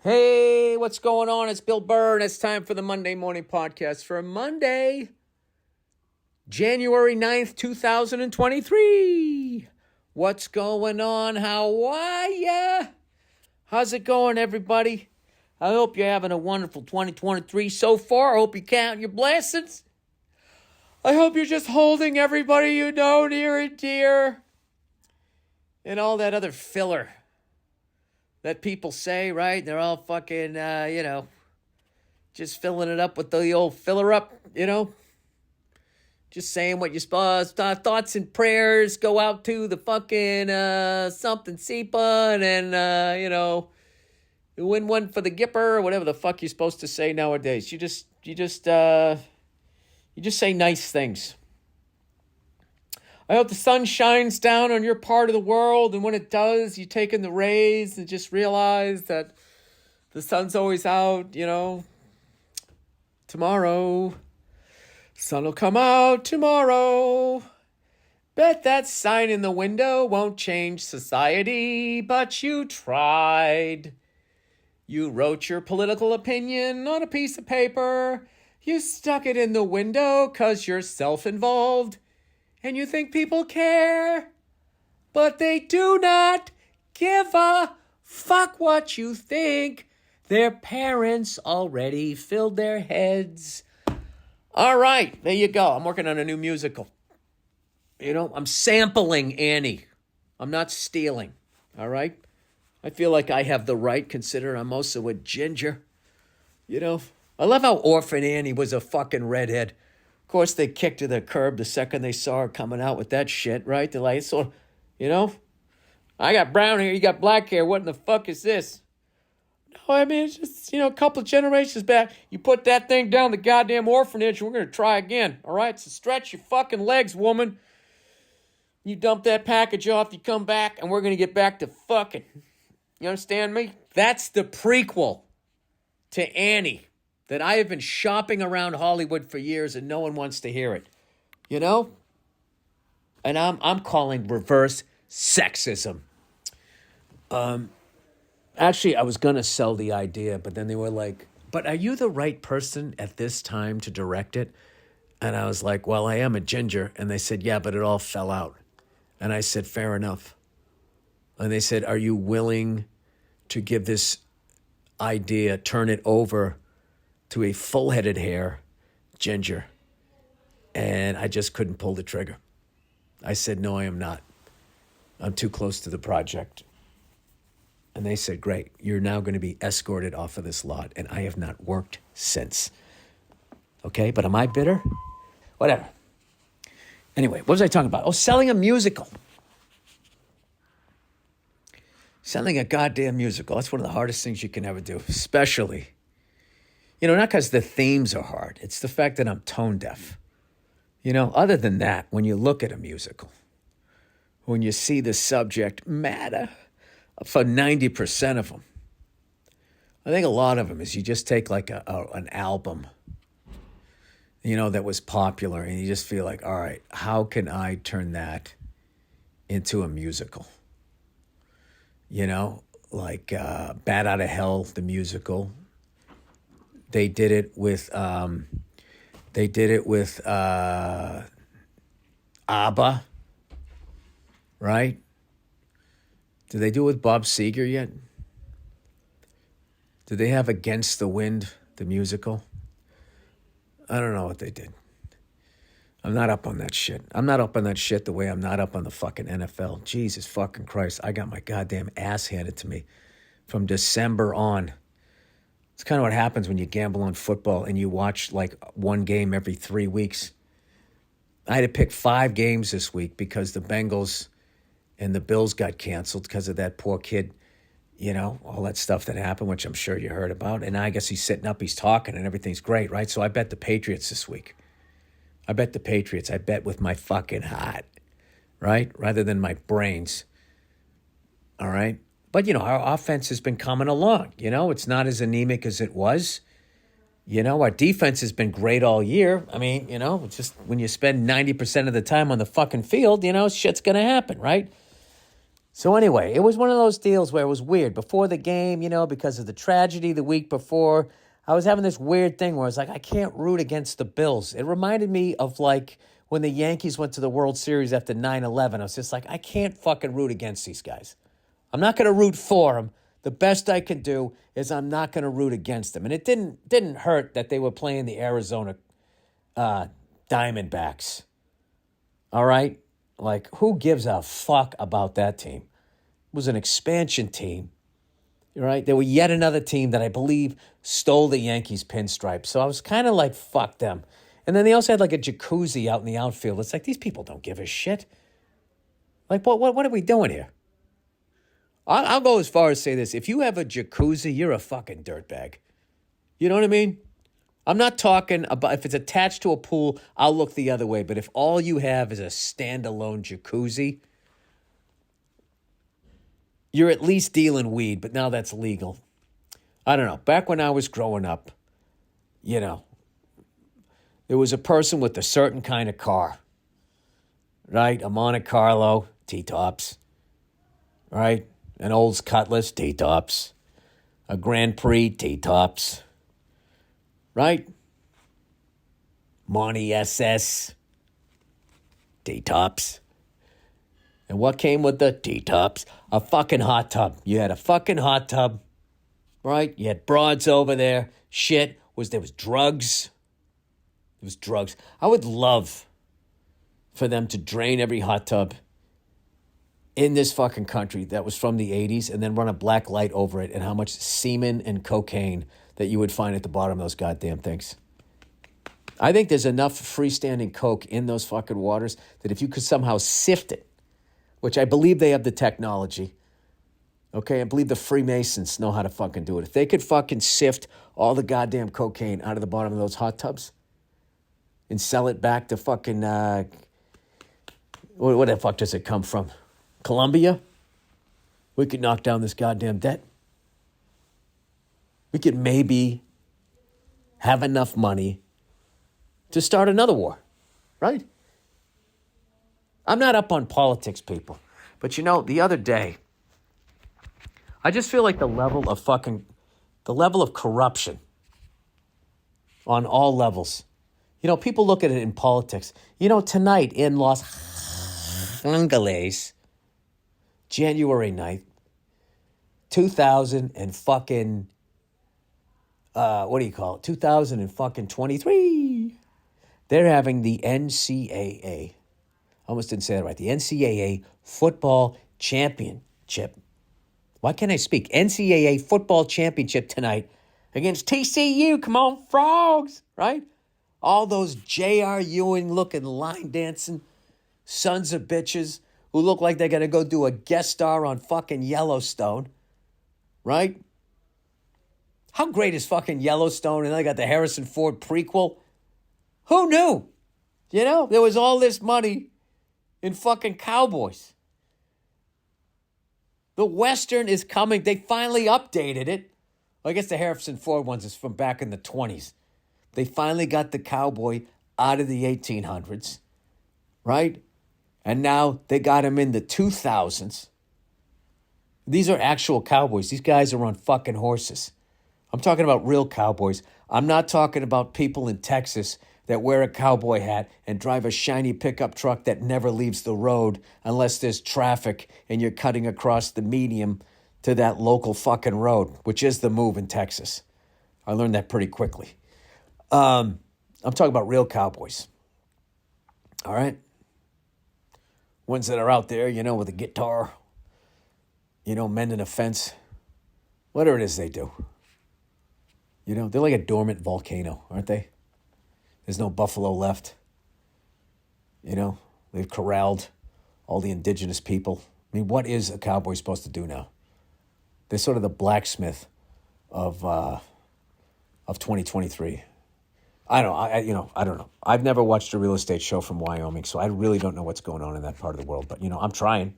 Hey, what's going on? It's Bill Burr, and it's time for the Monday Morning Podcast for Monday, January 9th, 2023. What's going on? How are ya? How's it going, everybody? I hope you're having a wonderful 2023 so far. I hope you're counting your blessings. I hope you're just holding everybody you know near and dear. And all that other filler that people say, right? They're all fucking, just filling it up with the old filler up, Just saying what you're supposed to, thoughts and prayers go out to the fucking something Sepa and, win one for the Gipper or whatever the fuck you're supposed to say nowadays. You just say nice things. I hope the sun shines down on your part of the world, and when it does, you take in the rays and just realize that the sun's always out, Tomorrow, sun will come out tomorrow. Bet that sign in the window won't change society, but you tried. You wrote your political opinion on a piece of paper. You stuck it in the window 'cause you're self-involved. And you think people care, but they do not give a fuck what you think. Their parents already filled their heads. All right, there you go. I'm working on a new musical. I'm sampling Annie. I'm not stealing, all right? I feel like I have the right, considering I'm also a ginger. I love how Orphan Annie was a fucking redhead. Of course, they kicked to the curb the second they saw her coming out with that shit, right? They're like, I got brown hair, you got black hair. What in the fuck is this? No, I mean, it's just, a couple of generations back. You put that thing down the goddamn orphanage, and we're going to try again, all right? So stretch your fucking legs, woman. You dump that package off, you come back, and we're going to get back to fucking. You understand me? That's the prequel to Annie that I have been shopping around Hollywood for years and no one wants to hear it. And I'm calling reverse sexism. Actually, I was going to sell the idea, but then they were like, but are you the right person at this time to direct it? And I was like, well, I am a ginger. And they said, yeah, but it all fell out. And I said, fair enough. And they said, are you willing to give this idea, turn it over to a full-headed hair ginger? And I just couldn't pull the trigger. I said, no, I am not. I'm too close to the project. And they said, great, you're now going to be escorted off of this lot. And I have not worked since. Okay, but am I bitter? Whatever. Anyway, what was I talking about? Oh, selling a musical. Selling a goddamn musical. That's one of the hardest things you can ever do, especially, not because the themes are hard. It's the fact that I'm tone deaf. Other than that, when you look at a musical, when you see the subject matter for 90% of them, I think a lot of them is you just take like an album, that was popular, and you just feel like, all right, how can I turn that into a musical? Like Bat Out of Hell, the musical. They did it with ABBA, right? Did they do it with Bob Seger yet? Did they have Against the Wind, the musical? I don't know what they did. I'm not up on that shit. I'm not up on that shit the way I'm not up on the fucking NFL. Jesus fucking Christ. I got my goddamn ass handed to me from December on. It's kind of what happens when you gamble on football and you watch like one game every 3 weeks. I had to pick 5 games this week because the Bengals and the Bills got canceled because of that poor kid, all that stuff that happened, which I'm sure you heard about. And I guess he's sitting up, he's talking, and everything's great, right? So I bet the Patriots this week. I bet the Patriots. I bet with my fucking heart, right? Rather than my brains. All right? But, our offense has been coming along. It's not as anemic as it was. Our defense has been great all year. I mean, it's just when you spend 90% of the time on the fucking field, shit's going to happen, right? So anyway, it was one of those deals where it was weird. Before the game, because of the tragedy the week before, I was having this weird thing where I was like, I can't root against the Bills. It reminded me of like when the Yankees went to the World Series after 9/11. I was just like, I can't fucking root against these guys. I'm not going to root for them. The best I can do is I'm not going to root against them. And it didn't hurt that they were playing the Arizona Diamondbacks. All right? Like, who gives a fuck about that team? It was an expansion team. Right? They were yet another team that I believe stole the Yankees pinstripe. So I was kind of like, fuck them. And then they also had like a jacuzzi out in the outfield. It's like, these people don't give a shit. Like, what are we doing here? I'll go as far as say this. If you have a jacuzzi, you're a fucking dirtbag. You know what I mean? I'm not talking about if it's attached to a pool, I'll look the other way. But if all you have is a standalone jacuzzi, you're at least dealing weed, but now that's legal. I don't know. Back when I was growing up, there was a person with a certain kind of car, right? A Monte Carlo, T-tops, right? An Olds Cutlass, T-tops. A Grand Prix, T-tops, right? Monty SS, T-tops. And what came with the T-tops? A fucking hot tub. You had a fucking hot tub, right? You had broads over there. There was drugs. There was drugs. I would love for them to drain every hot tub in this fucking country that was from the 80s and then run a black light over it and how much semen and cocaine that you would find at the bottom of those goddamn things. I think there's enough freestanding coke in those fucking waters that if you could somehow sift it, which I believe they have the technology. Okay, I believe the Freemasons know how to fucking do it. If they could fucking sift all the goddamn cocaine out of the bottom of those hot tubs and sell it back to fucking, where the fuck does it come from? Colombia? We could knock down this goddamn debt. We could maybe have enough money to start another war, right? I'm not up on politics, people. But the other day, I just feel like the level of corruption on all levels. People look at it in politics. Tonight in Los Angeles, January 9th, 2023. They're having the NCAA. Almost didn't say that right. The NCAA football championship. Why can't I speak? NCAA football championship tonight against TCU. Come on, frogs, right? All those J.R. Ewing looking line dancing sons of bitches who look like they're going to go do a guest star on fucking Yellowstone, right? How great is fucking Yellowstone? And they got the Harrison Ford prequel. Who knew? There was all this money in fucking cowboys. The Western is coming. They finally updated it. Well, I guess the Harrison Ford ones is from back in the 20s. They finally got the cowboy out of the 1800s, right? And now they got him in the 2000s. These are actual cowboys. These guys are on fucking horses. I'm talking about real cowboys. I'm not talking about people in Texas that wear a cowboy hat and drive a shiny pickup truck that never leaves the road unless there's traffic and you're cutting across the medium to that local fucking road, which is the move in Texas. I learned that pretty quickly. I'm talking about real cowboys. All right? Ones that are out there, with a guitar, mending a fence, whatever it is they do. They're like a dormant volcano, aren't they? There's no buffalo left. They've corralled all the indigenous people. I mean, what is a cowboy supposed to do now? They're sort of the blacksmith of 2023. I don't know. I've never watched a real estate show from Wyoming, so I really don't know what's going on in that part of the world. But I'm trying.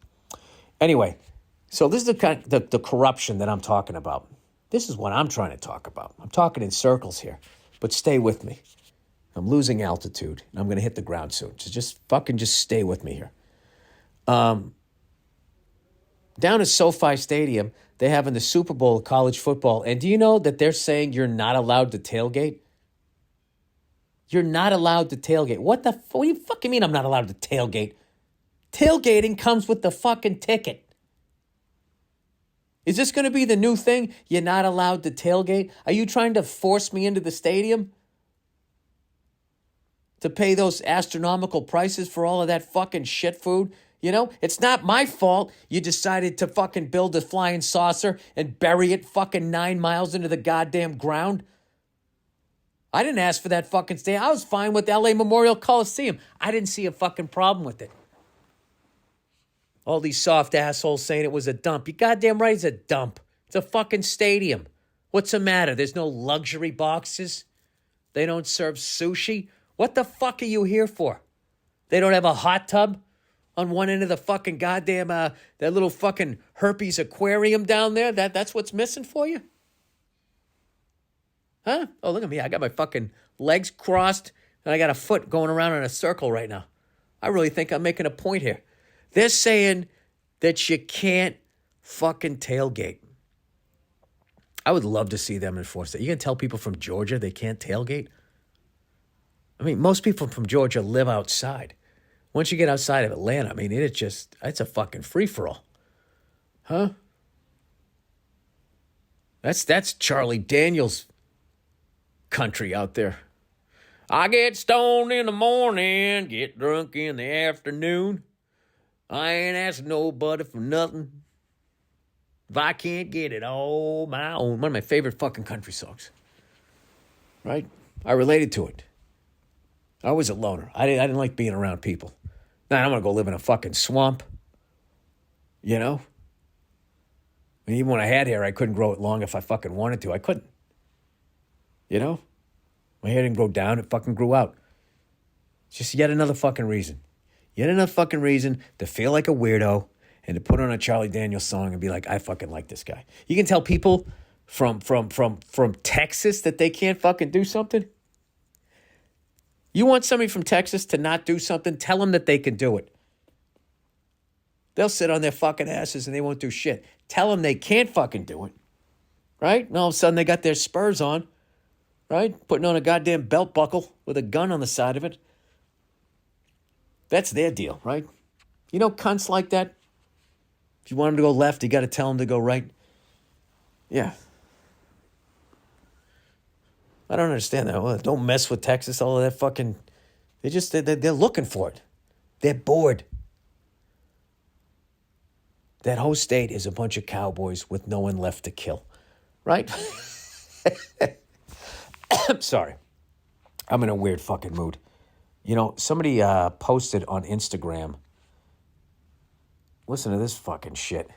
Anyway, so this is the corruption that I'm talking about. This is what I'm trying to talk about. I'm talking in circles here, but stay with me. I'm losing altitude, and I'm going to hit the ground soon. So just stay with me here. Down at SoFi Stadium, they're having the Super Bowl of college football. And do you know that they're saying you're not allowed to tailgate? You're not allowed to tailgate. What do you fucking mean I'm not allowed to tailgate? Tailgating comes with the fucking ticket. Is this going to be the new thing? You're not allowed to tailgate? Are you trying to force me into the stadium to pay those astronomical prices for all of that fucking shit food? You know, it's not my fault you decided to fucking build a flying saucer and bury it fucking 9 miles into the goddamn ground. I didn't ask for that fucking stay. I was fine with LA Memorial Coliseum. I didn't see a fucking problem with it. All these soft assholes saying it was a dump. You goddamn right it's a dump. It's a fucking stadium. What's the matter? There's no luxury boxes? They don't serve sushi? What the fuck are you here for? They don't have a hot tub on one end of the fucking goddamn, that little fucking herpes aquarium down there? That's what's missing for you? Huh? Oh, look at me. I got my fucking legs crossed and I got a foot going around in a circle right now. I really think I'm making a point here. They're saying that you can't fucking tailgate. I would love to see them enforce that. You can tell people from Georgia they can't tailgate? I mean, most people from Georgia live outside. Once you get outside of Atlanta, I mean, it's a fucking free-for-all. Huh? That's Charlie Daniels country out there. I get stoned in the morning, get drunk in the afternoon. I ain't asking nobody for nothing. If I can't get it all my own. One of my favorite fucking country songs. Right? I related to it. I was a loner. I didn't like being around people. Now I'm going to go live in a fucking swamp. You know? I mean, even when I had hair, I couldn't grow it long if I fucking wanted to. I couldn't. You know? My hair didn't grow down. It fucking grew out. It's just yet another fucking reason. Yet another fucking reason to feel like a weirdo and to put on a Charlie Daniels song and be like, I fucking like this guy. You can tell people from Texas that they can't fucking do something. You want somebody from Texas to not do something, tell them that they can do it. They'll sit on their fucking asses and they won't do shit. Tell them they can't fucking do it. Right? And all of a sudden they got their spurs on. Right? Putting on a goddamn belt buckle with a gun on the side of it. That's their deal, right? You know cunts like that? If you want them to go left, you got to tell them to go right. Yeah. I don't understand that. Well, don't mess with Texas, all of that fucking... They're looking for it. They're bored. That whole state is a bunch of cowboys with no one left to kill. Right? I'm sorry. I'm in a weird fucking mood. You know, somebody posted on Instagram, listen to this fucking shit,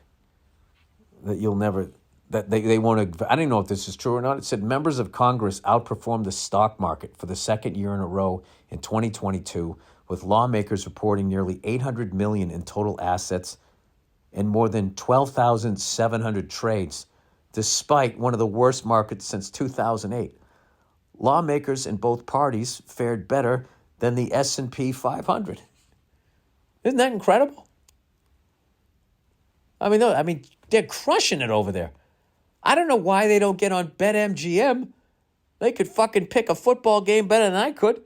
that you'll never, that they won't, I don't know if this is true or not. It said members of Congress outperformed the stock market for the second year in a row in 2022, with lawmakers reporting nearly $800 million in total assets and more than 12,700 trades, despite one of the worst markets since 2008. Lawmakers in both parties fared better than the S&P 500. Isn't that incredible? I mean, they're crushing it over there. I don't know why they don't get on BetMGM. They could fucking pick a football game better than I could.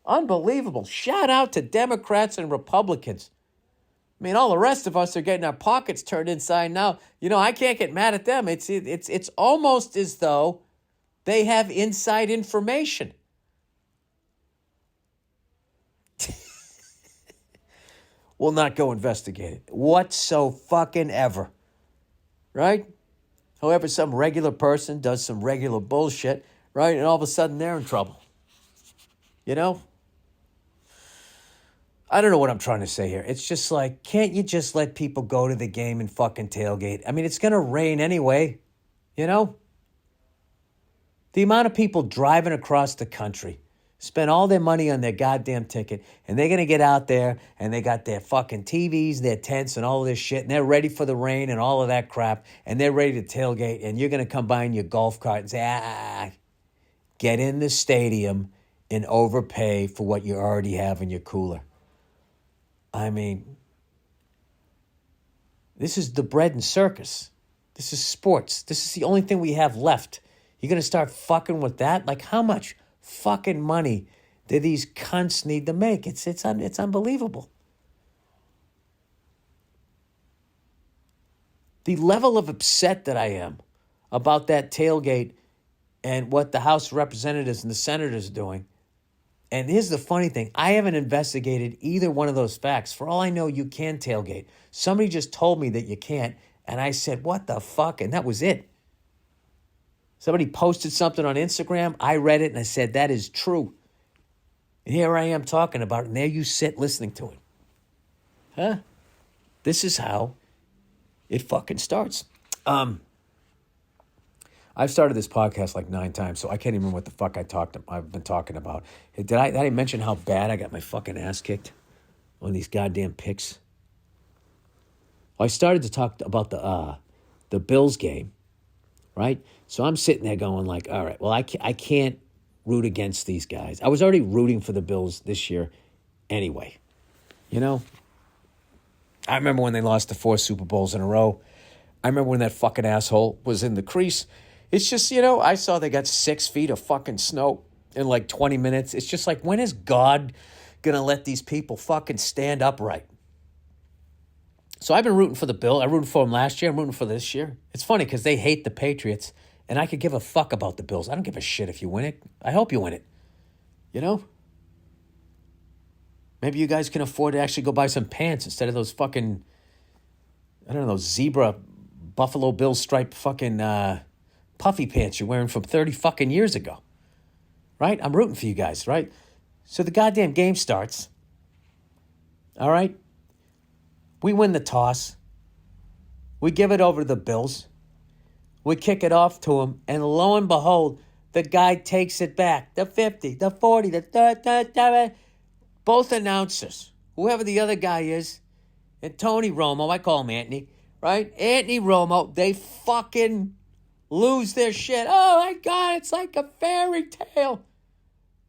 Unbelievable. Shout out to Democrats and Republicans. I mean, all the rest of us are getting our pockets turned inside now. You know, I can't get mad at them. It's almost as though they have inside information. We'll not go investigate it. Whatsoever. Right? However, some regular person does some regular bullshit, right? And all of a sudden they're in trouble. You know? I don't know what I'm trying to say here. It's just like, can't you just let people go to the game and fucking tailgate? I mean, it's going to rain anyway. You know? The amount of people driving across the country spend all their money on their goddamn ticket, and they're going to get out there, and they got their fucking TVs, their tents, and all of this shit, and they're ready for the rain and all of that crap, and they're ready to tailgate, and you're going to come by in your golf cart and say, get in the stadium and overpay for what you already have in your cooler. I mean, This is the bread and circus. This is sports. This is the only thing we have left. You're going to start fucking with that? Like, how much fucking money do these cunts need to make? It's unbelievable. The level of upset that I am about that tailgate and what the House of Representatives and the senators are doing. And here's the funny thing. I haven't investigated either one of those facts. For all I know, you can tailgate. Somebody just told me that you can't. And I said, what the fuck? And that was it. Somebody posted something on Instagram. I read it and I said, that is true. And here I am talking about it. And there you sit listening to it. Huh? This is how it fucking starts. I've started this podcast like 9 times, so I can't even remember what the fuck I've been talking about. Did I mention how bad I got my fucking ass kicked on these goddamn picks? Well, I started to talk about the Bills game, right? So I'm sitting there going like, all right, well, I can't root against these guys. I was already rooting for the Bills this year anyway. You know? I remember when they lost the 4 Super Bowls in a row. I remember when that fucking asshole was in the crease. It's just, I saw they got 6 feet of fucking snow in like 20 minutes. It's just like, when is God going to let these people fucking stand upright? So I've been rooting for the Bill. I rooted for them last year. I'm rooting for this year. It's funny because they hate the Patriots, and I could give a fuck about the Bills. I don't give a shit if you win it. I hope you win it. Maybe you guys can afford to actually go buy some pants instead of those fucking, I don't know, those zebra Buffalo Bills striped fucking puffy pants you're wearing from 30 fucking years ago. Right? I'm rooting for you guys, right? So the goddamn game starts. All right? We win the toss. We give it over to the Bills. We kick it off to them. And lo and behold, the guy takes it back. The 50, the 40, the 30. Both announcers, whoever the other guy is, and Tony Romo, I call him Anthony, right? Anthony Romo, they fucking lose their shit. Oh my God, it's like a fairy tale,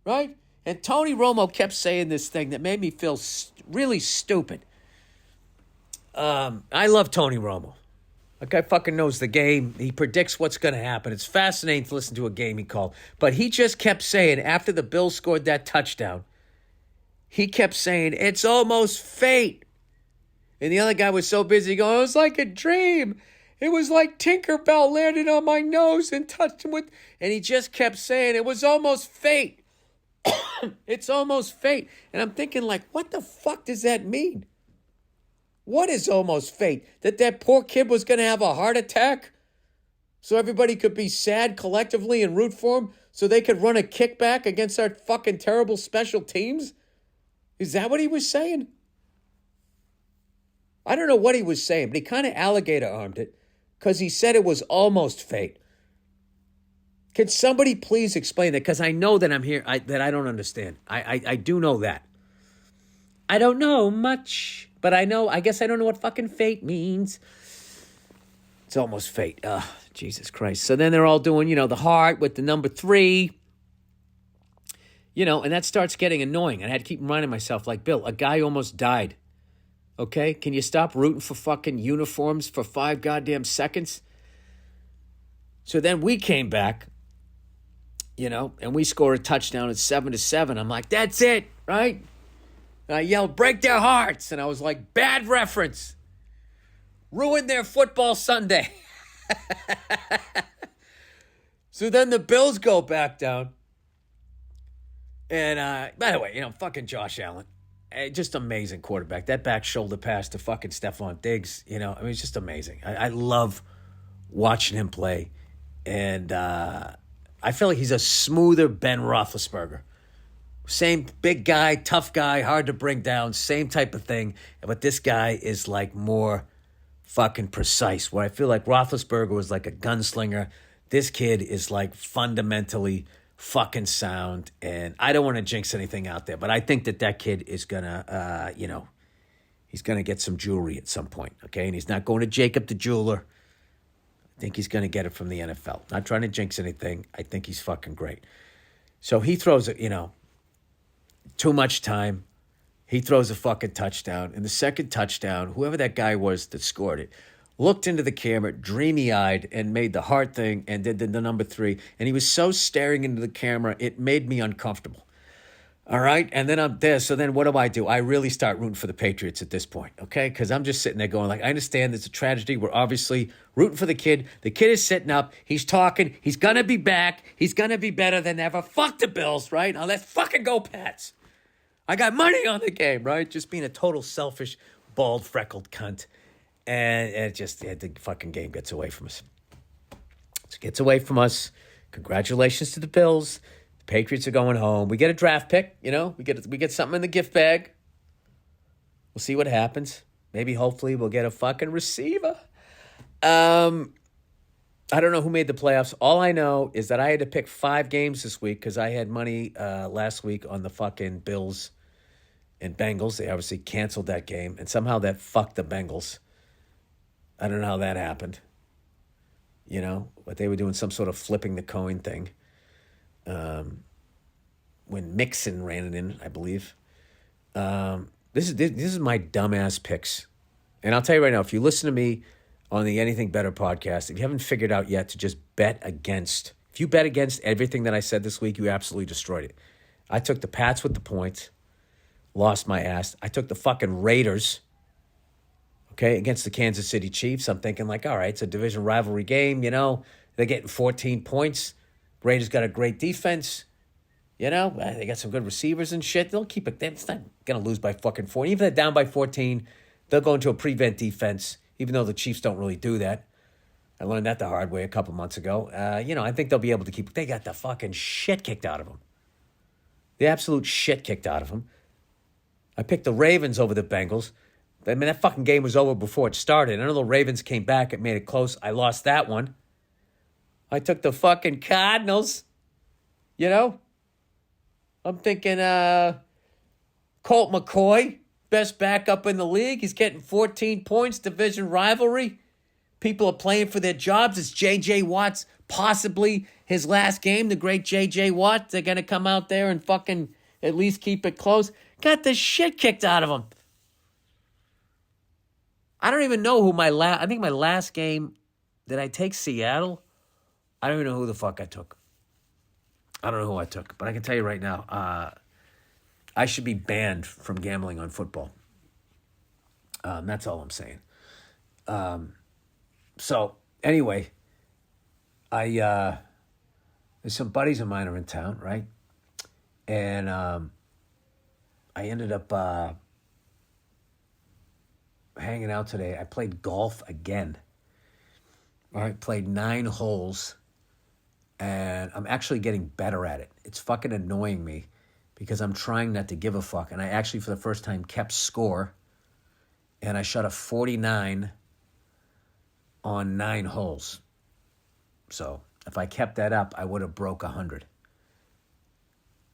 right? And Tony Romo kept saying this thing that made me feel really stupid. I love Tony Romo. That guy fucking knows the game. He predicts what's going to happen. It's fascinating to listen to a game he called. But he just kept saying, after the Bills scored that touchdown, he kept saying, it's almost fate. And the other guy was so busy going, it was like a dream. It was like Tinkerbell landed on my nose and touched him with... And he just kept saying, it was almost fate. It's almost fate. And I'm thinking like, what the fuck does that mean? What is almost fate? That poor kid was going to have a heart attack? So everybody could be sad collectively and root for him? So they could run a kickback against our fucking terrible special teams? Is that what he was saying? I don't know what he was saying, but he kind of alligator-armed it because he said it was almost fate. Can somebody please explain that? Because I know that I'm here, that I don't understand. I do know that. I don't know much, but I guess I don't know what fucking fate means. It's almost fate. Jesus Christ. So then they're all doing, the heart with the number 3. And that starts getting annoying. And I had to keep reminding myself, like, Bill, a guy almost died. Okay? Can you stop rooting for fucking uniforms for 5 goddamn seconds? So then we came back, and we scored a touchdown at 7-7. I'm like, that's it, right? And I yelled, break their hearts. And I was like, bad reference. Ruin their football Sunday. So then the Bills go back down. And, by the way, fucking Josh Allen. Just amazing quarterback. That back shoulder pass to fucking Stephon Diggs, it's just amazing. I love watching him play. And I feel like he's a smoother Ben Roethlisberger. Same big guy, tough guy, hard to bring down, same type of thing. But this guy is like more fucking precise. Where I feel like Roethlisberger was like a gunslinger. This kid is like fundamentally fucking sound, and I don't want to jinx anything out there, but I think that kid is gonna, he's gonna get some jewelry at some point, okay? And he's not going to Jacob the jeweler. I think he's gonna get it from the NFL. Not trying to jinx anything. I think he's fucking great. So he throws it, too much time. He throws a fucking touchdown. And the second touchdown, whoever that guy was that scored it, looked into the camera, dreamy-eyed, and made the heart thing and did the number 3. And he was so staring into the camera, it made me uncomfortable. All right? And then I'm there. So then what do? I really start rooting for the Patriots at this point, okay? Because I'm just sitting there going, like, I understand it's a tragedy. We're obviously rooting for the kid. The kid is sitting up. He's talking. He's going to be back. He's going to be better than ever. Fuck the Bills, right? Now let's fucking go, Pats. I got money on the game, right? Just being a total selfish, bald, freckled cunt. And the fucking game gets away from us. It gets away from us. Congratulations to the Bills. The Patriots are going home. We get a draft pick, you know. We get something in the gift bag. We'll see what happens. Maybe, hopefully, we'll get a fucking receiver. I don't know who made the playoffs. All I know is that I had to pick 5 games this week because I had money last week on the fucking Bills and Bengals. They obviously canceled that game, and somehow that fucked the Bengals. I don't know how that happened. You know, but they were doing some sort of flipping the coin thing. When Mixon ran it in, I believe. This is my dumbass picks. And I'll tell you right now, if you listen to me on the Anything Better podcast, if you haven't figured out yet to just bet against, if you bet against everything that I said this week, you absolutely destroyed it. I took the Pats with the points, lost my ass. I took the fucking Raiders, okay, against the Kansas City Chiefs. I'm thinking like, all right, it's a division rivalry game, you know. They're getting 14 points. Raiders got a great defense. You know, they got some good receivers and shit. They'll keep it. It's not going to lose by fucking 40. Even if they're down by 14, they'll go into a prevent defense, even though the Chiefs don't really do that. I learned that the hard way a couple months ago. You know, I think they'll be able to keep it. They got the fucking shit kicked out of them. The absolute shit kicked out of them. I picked the Ravens over the Bengals. I mean, that fucking game was over before it started. I know the Ravens came back. It made it close. I lost that one. I took the fucking Cardinals. You know? I'm thinking Colt McCoy, best backup in the league. He's getting 14 points, division rivalry. People are playing for their jobs. It's J.J. Watt's possibly his last game, the great J.J. Watt. They're going to come out there and fucking at least keep it close. Got the shit kicked out of him. I don't even know who I think my last game, did I take Seattle? I don't even know who the fuck I took. I don't know who I took, but I can tell you right now, I should be banned from gambling on football. That's all I'm saying. So anyway, there's some buddies of mine are in town, right? And I ended up hanging out today. I played golf again. All right, played 9 holes, and I'm actually getting better at it. It's fucking annoying me because I'm trying not to give a fuck. And I actually, for the first time, kept score, and I shot a 49 on 9 holes. So if I kept that up, I would have broke 100,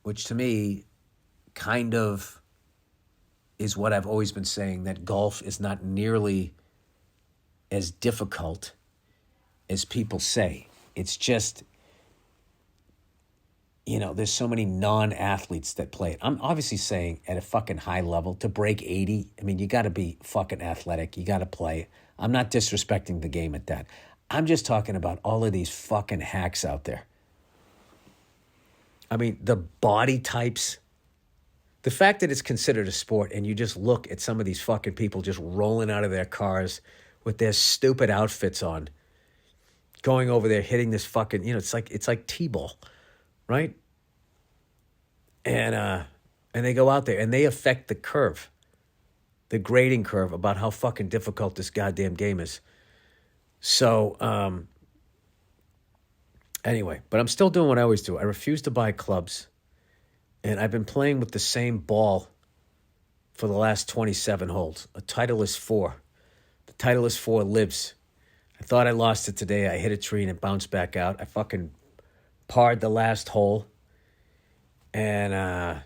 which to me kind of is what I've always been saying, that golf is not nearly as difficult as people say. It's just, you know, there's so many non-athletes that play it. I'm obviously saying at a fucking high level, to break 80, I mean, you got to be fucking athletic. You got to play. I'm not disrespecting the game at that. I'm just talking about all of these fucking hacks out there. I mean, the body types, the fact that it's considered a sport, and you just look at some of these fucking people just rolling out of their cars with their stupid outfits on, going over there, hitting this fucking, you know, it's like T-ball, right? And they go out there and they affect the curve, the grading curve about how fucking difficult this goddamn game is. So, anyway, but I'm still doing what I always do. I refuse to buy clubs. And I've been playing with the same ball for the last 27 holes. A Titleist 4. The Titleist 4 lives. I thought I lost it today. I hit a tree and it bounced back out. I fucking parred the last hole. And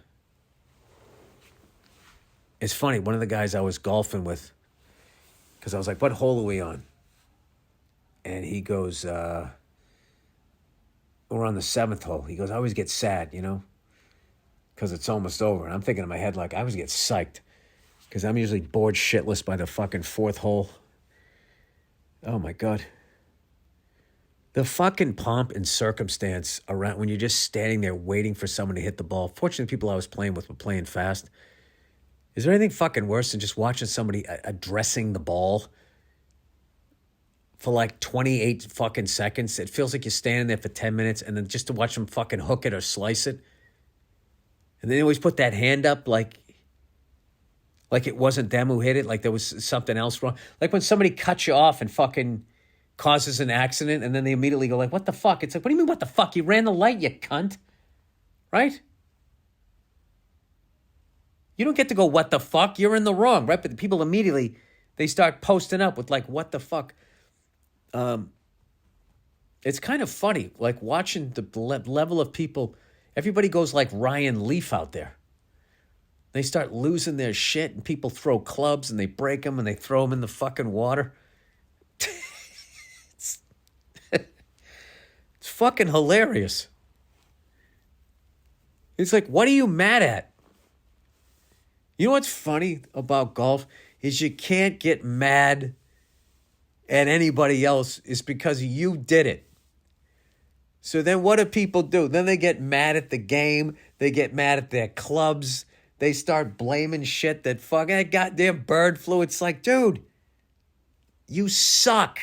it's funny. One of the guys I was golfing with, because I was like, what hole are we on? And he goes, we're on the 7th hole. He goes, I always get sad, you know? because it's almost over. And I'm thinking in my head, like, I was get psyched because I'm usually bored shitless by the fucking fourth hole. Oh, my God. The fucking pomp and circumstance around when you're just standing there waiting for someone to hit the ball. Fortunately, the people I was playing with were playing fast. Is there anything fucking worse than just watching somebody addressing the ball for like 28 fucking seconds? It feels like you're standing there for 10 minutes and then just to watch them fucking hook it or slice it. And they always put that hand up like it wasn't them who hit it, like there was something else wrong. Like when somebody cuts you off and fucking causes an accident and then they immediately go like, what the fuck? It's like, what do you mean what the fuck? You ran the light, you cunt. Right? You don't get to go, what the fuck? You're in the wrong, right? But the people immediately, they start posting up with like, what the fuck? It's kind of funny, like watching the level of people. Everybody goes like Ryan Leaf out there. They start losing their shit and people throw clubs and they break them and they throw them in the fucking water. It's fucking hilarious. It's like, what are you mad at? You know what's funny about golf is you can't get mad at anybody else is because you did it. So then what do people do? Then they get mad at the game. They get mad at their clubs. They start blaming shit that fucking goddamn bird flu. It's like, dude, you suck.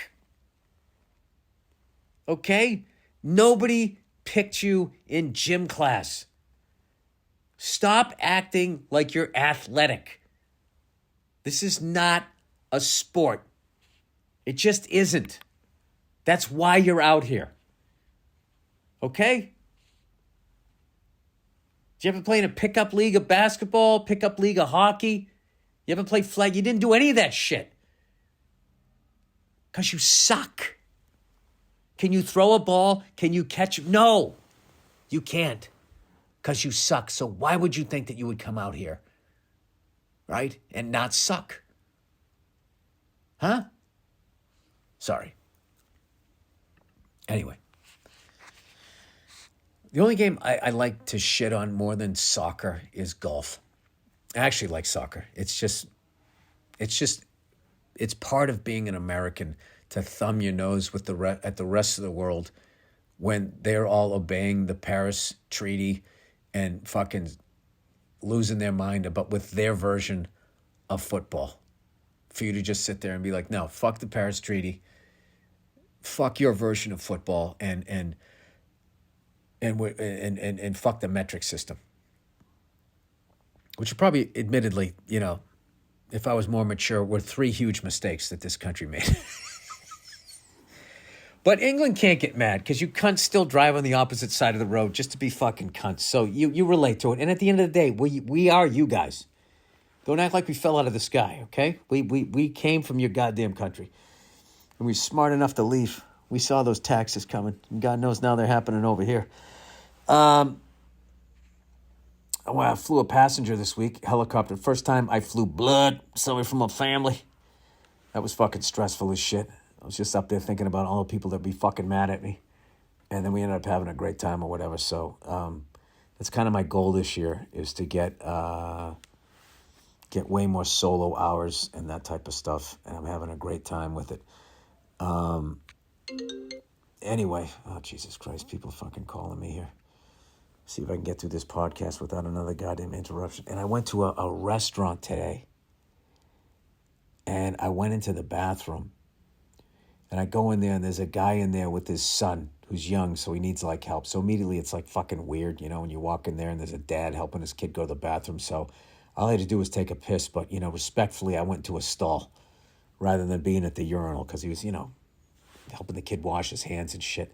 Okay? Nobody picked you in gym class. Stop acting like you're athletic. This is not a sport. It just isn't. That's why you're out here. Okay? Did you ever play in a pickup league of basketball, pickup league of hockey? You ever play flag? You didn't do any of that shit. Because you suck. Can you throw a ball? Can you catch? No, you can't. Because you suck. So why would you think that you would come out here, right, and not suck? Huh? Sorry. Anyway. The only game I like to shit on more than soccer is golf. I actually like soccer. It's part of being an American to thumb your nose with at the rest of the world when they're all obeying the Paris Treaty and fucking losing their mind about with their version of football. For you to just sit there and be like, no, fuck the Paris Treaty, fuck your version of football, and fuck the metric system. Which are probably, admittedly, you know, if I was more mature, were 3 huge mistakes that this country made. But England can't get mad because you cunts still drive on the opposite side of the road just to be fucking cunts. So you relate to it. And at the end of the day, we are you guys. Don't act like we fell out of the sky, okay? We came from your goddamn country. And we're smart enough to leave. We saw those taxes coming. And God knows now they're happening over here. I flew a passenger this week, helicopter. First time I flew blood, somebody from a family. That was fucking stressful as shit. I was just up there thinking about all the people that be fucking mad at me. And then we ended up having a great time or whatever. So that's kind of my goal this year is to get way more solo hours and that type of stuff. And I'm having a great time with it. Anyway, oh, Jesus Christ, people fucking calling me here. See if I can get through this podcast without another goddamn interruption. And I went to a restaurant today. And I went into the bathroom. And I go in there, and there's a guy in there with his son who's young, so he needs, like, help. So immediately it's, like, fucking weird, you know, when you walk in there and there's a dad helping his kid go to the bathroom. So all I had to do was take a piss. But, you know, respectfully, I went to a stall rather than being at the urinal because he was, you know, helping the kid wash his hands and shit.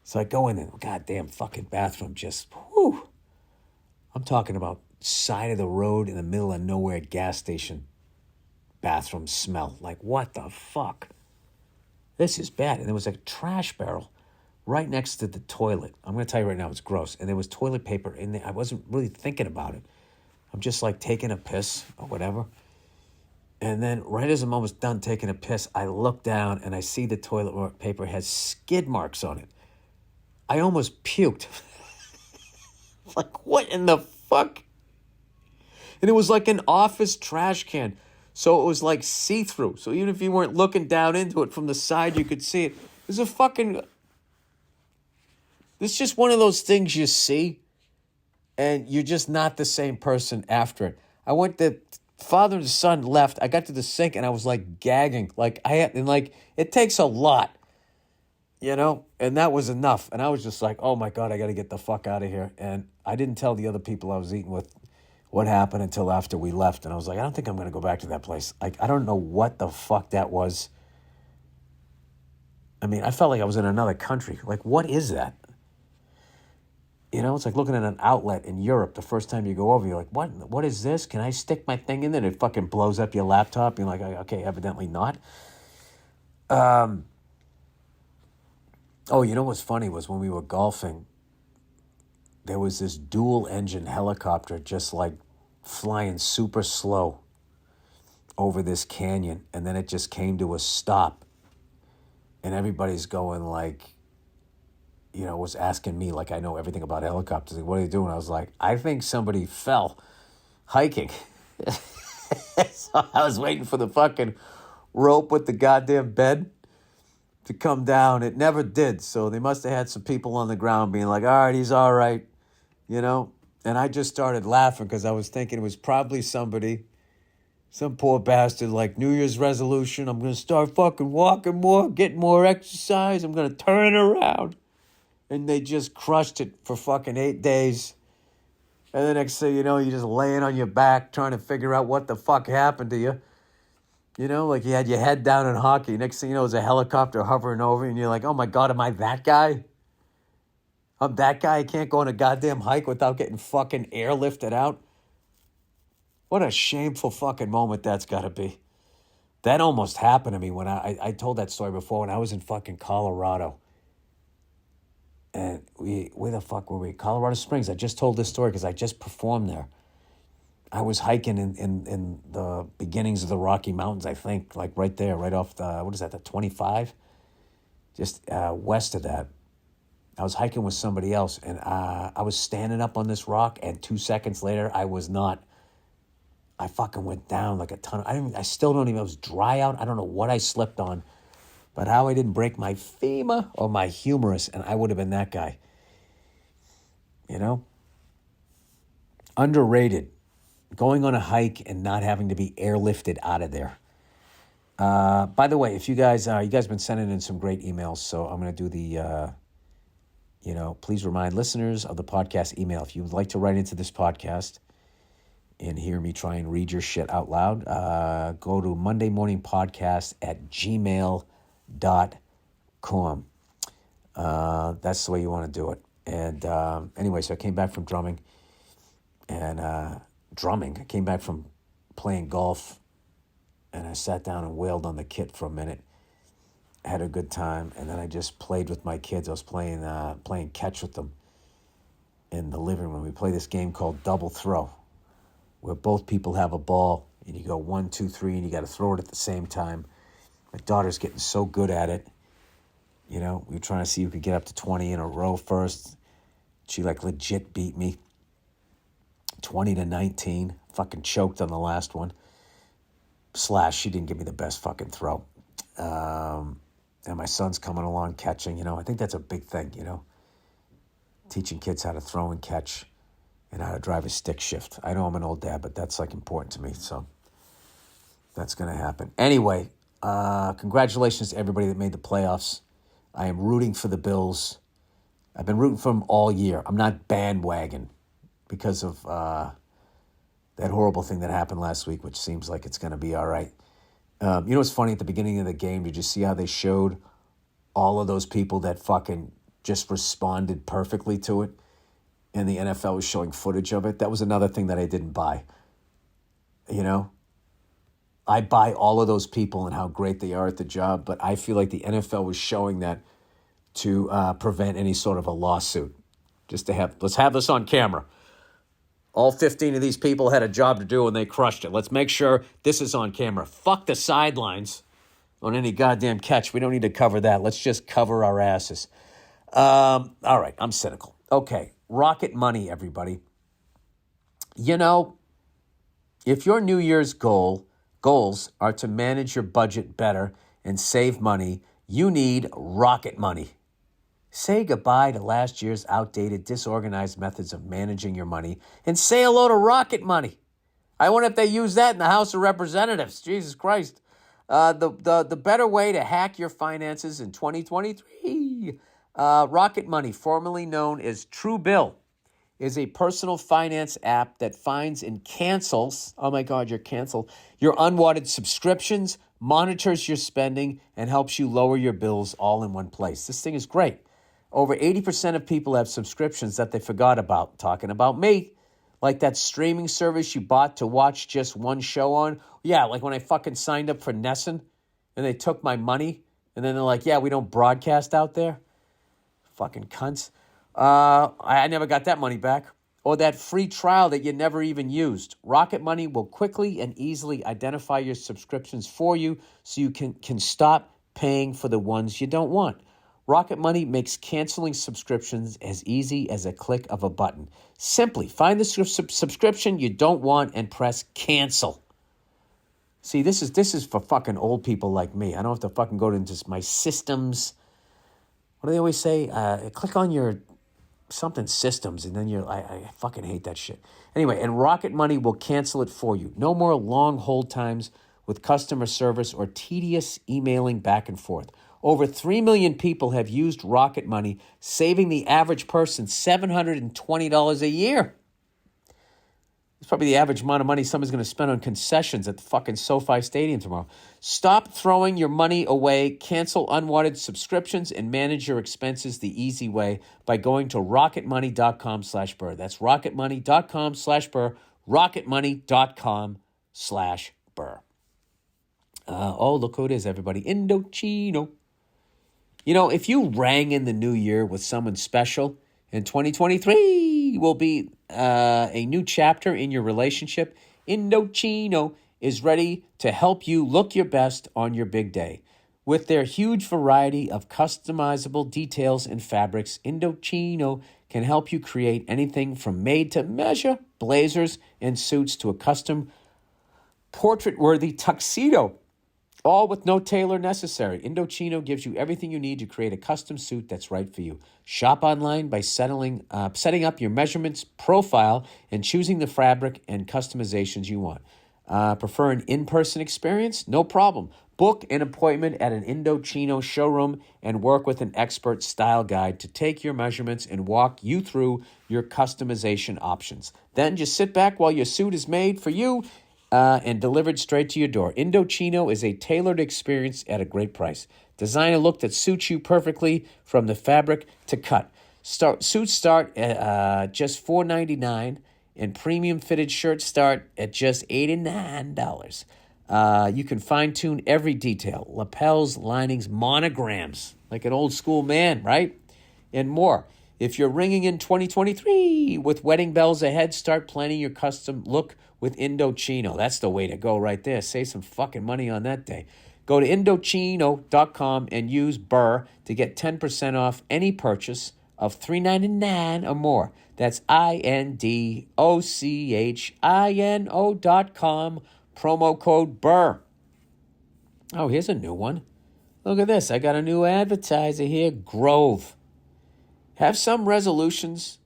So I go in there, goddamn fucking bathroom, just, whew. I'm talking about side of the road in the middle of nowhere gas station bathroom smell. Like, what the fuck? This is bad. And there was a trash barrel right next to the toilet. I'm going to tell you right now, it's gross. And there was toilet paper in there. I wasn't really thinking about it. I'm just like taking a piss or whatever. And then right as I'm almost done taking a piss, I look down and I see the toilet paper has skid marks on it. I almost puked. Like, what in the fuck? And it was like an office trash can. So it was like see-through. So even if you weren't looking down into it from the side, you could see it. It was a fucking... It's just one of those things you see, and you're just not the same person after it. I went to... Father and son left. I got to the sink, and I was like gagging. It takes a lot, you know? And that was enough. And I was just like, oh my God, I got to get the fuck out of here. And I didn't tell the other people I was eating with what happened until after we left. And I was like, I don't think I'm going to go back to that place. Like, I don't know what the fuck that was. I mean, I felt like I was in another country. Like, what is that? You know, it's like looking at an outlet in Europe the first time you go over. You're like, what is this? Can I stick my thing in there? And it fucking blows up your laptop. You're like, okay, evidently not. Oh, you know what's funny was when we were golfing, there was this dual-engine helicopter just like flying super slow over this canyon, and then it just came to a stop, and everybody's going like, you know, was asking me like I know everything about helicopters. Like, what are you doing? I was like, I think somebody fell hiking. So I was waiting for the fucking rope with the goddamn bed to come down. It never did, so they must have had some people on the ground being like, all right, he's all right. You know, and I just started laughing because I was thinking it was probably somebody, some poor bastard, like New Year's resolution. I'm going to start fucking walking more, get more exercise. I'm going to turn it around. And they just crushed it for fucking 8 days. And the next thing you know, you're just laying on your back trying to figure out what the fuck happened to you. You know, like you had your head down in hockey. Next thing you know, there's a helicopter hovering over you, and you're like, oh my God, am I that guy? I'm that guy. I can't go on a goddamn hike without getting fucking airlifted out. What a shameful fucking moment that's got to be. That almost happened to me when I told that story before when I was in fucking Colorado. And where the fuck were we? Colorado Springs. I just told this story because I just performed there. I was hiking in the beginnings of the Rocky Mountains, I think, like right there, right off the, the 25? Just west of that. I was hiking with somebody else, and I was standing up on this rock, and 2 seconds later, I was not. I fucking went down like a ton. I still don't even, it was dry out. I don't know what I slipped on, but how I didn't break my femur or my humerus, and I would have been that guy. You know? Underrated. Going on a hike and not having to be airlifted out of there. By the way, if you guys been sending in some great emails, so I'm going to do the... please remind listeners of the podcast email. If you would like to write into this podcast and hear me try and read your shit out loud, go to mondaymorningpodcast@gmail.com. That's the way you want to do it. And anyway, so I came back from drumming. And I came back from playing golf. And I sat down and wailed on the kit for a minute. Had a good time, and then I just played with my kids. I was playing catch with them in the living room. We play this game called Double Throw, where both people have a ball, and you go 1, 2, 3, and you got to throw it at the same time. My daughter's getting so good at it. You know, we were trying to see who could get up to 20 in a row first. She like legit beat me, 20-19. Fucking choked on the last one. / she didn't give me the best fucking throw. And my son's coming along catching, you know. I think that's a big thing, you know. Teaching kids how to throw and catch and how to drive a stick shift. I know I'm an old dad, but that's like important to me, so that's going to happen. Anyway, congratulations to everybody that made the playoffs. I am rooting for the Bills. I've been rooting for them all year. I'm not bandwagon because of that horrible thing that happened last week, which seems like it's going to be all right. You know what's funny? At the beginning of the game, did you see how they showed all of those people that fucking just responded perfectly to it? And the NFL was showing footage of it. That was another thing that I didn't buy. You know? I buy all of those people and how great they are at the job, but I feel like the NFL was showing that to prevent any sort of a lawsuit. Just to let's have this on camera. All 15 of these people had a job to do and they crushed it. Let's make sure this is on camera. Fuck the sidelines on any goddamn catch. We don't need to cover that. Let's just cover our asses. All right, I'm cynical. Okay, Rocket Money, everybody. You know, if your New Year's goals are to manage your budget better and save money, you need Rocket Money. Say goodbye to last year's outdated, disorganized methods of managing your money and say hello to Rocket Money. I wonder if they use that in the House of Representatives. Jesus Christ. The better way to hack your finances in 2023. Rocket Money, formerly known as Truebill, is a personal finance app that finds and cancels, oh my God, you're canceled, your unwanted subscriptions, monitors your spending, and helps you lower your bills all in one place. This thing is great. Over 80% of people have subscriptions that they forgot about. Talking about me. Like that streaming service you bought to watch just one show on. Yeah, like when I fucking signed up for Nessun and they took my money and then they're like, yeah, we don't broadcast out there. Fucking cunts. I never got that money back. Or that free trial that you never even used. Rocket Money will quickly and easily identify your subscriptions for you so you can stop paying for the ones you don't want. Rocket Money makes canceling subscriptions as easy as a click of a button. Simply find the subscription you don't want and press cancel. See, this is for fucking old people like me. I don't have to fucking go into my systems. What do they always say? Click on your something systems, and then I fucking hate that shit. Anyway, and Rocket Money will cancel it for you. No more long hold times with customer service or tedious emailing back and forth. Over 3 million people have used Rocket Money, saving the average person $720 a year. It's probably the average amount of money someone's going to spend on concessions at the fucking SoFi Stadium tomorrow. Stop throwing your money away, cancel unwanted subscriptions, and manage your expenses the easy way by going to rocketmoney.com/Burr. That's rocketmoney.com/Burr, rocketmoney.com/Burr. Oh, look who it is, everybody. Indochino. You know, if you rang in the new year with someone special, in 2023 will be a new chapter in your relationship. Indochino is ready to help you look your best on your big day. With their huge variety of customizable details and fabrics, Indochino can help you create anything from made-to-measure blazers and suits to a custom portrait-worthy tuxedo. All with no tailor necessary. Indochino gives you everything you need to create a custom suit that's right for you. Shop online by setting up your measurements profile and choosing the fabric and customizations you want. Prefer an in-person experience? No problem. Book an appointment at an Indochino showroom and work with an expert style guide to take your measurements and walk you through your customization options. Then just sit back while your suit is made for you and delivered straight to your door. Indochino is a tailored experience at a great price. Design a look that suits you perfectly from the fabric to cut. Suits start at just $4.99, and premium fitted shirts start at just $89. You can fine-tune every detail. Lapels, linings, monograms, like an old school man, right? And more. If you're ringing in 2023 with wedding bells ahead, start planning your custom look with Indochino. That's the way to go right there. Save some fucking money on that day. Go to Indochino.com and use Burr to get 10% off any purchase of $3.99 or more. That's INDOCHINO.com. Promo code Burr. Oh, here's a new one. Look at this. I got a new advertiser here. Grove. Have some resolutions.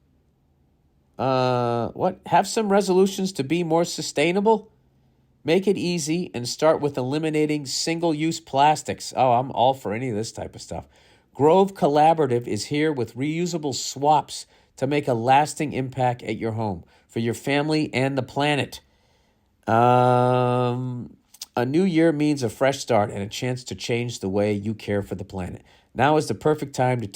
Have some resolutions to be more sustainable? Make it easy and start with eliminating single-use plastics. Oh, I'm all for any of this type of stuff. Grove Collaborative is here with reusable swaps to make a lasting impact at your home, for your family and the planet. A new year means a fresh start and a chance to change the way you care for the planet. Now is the perfect time to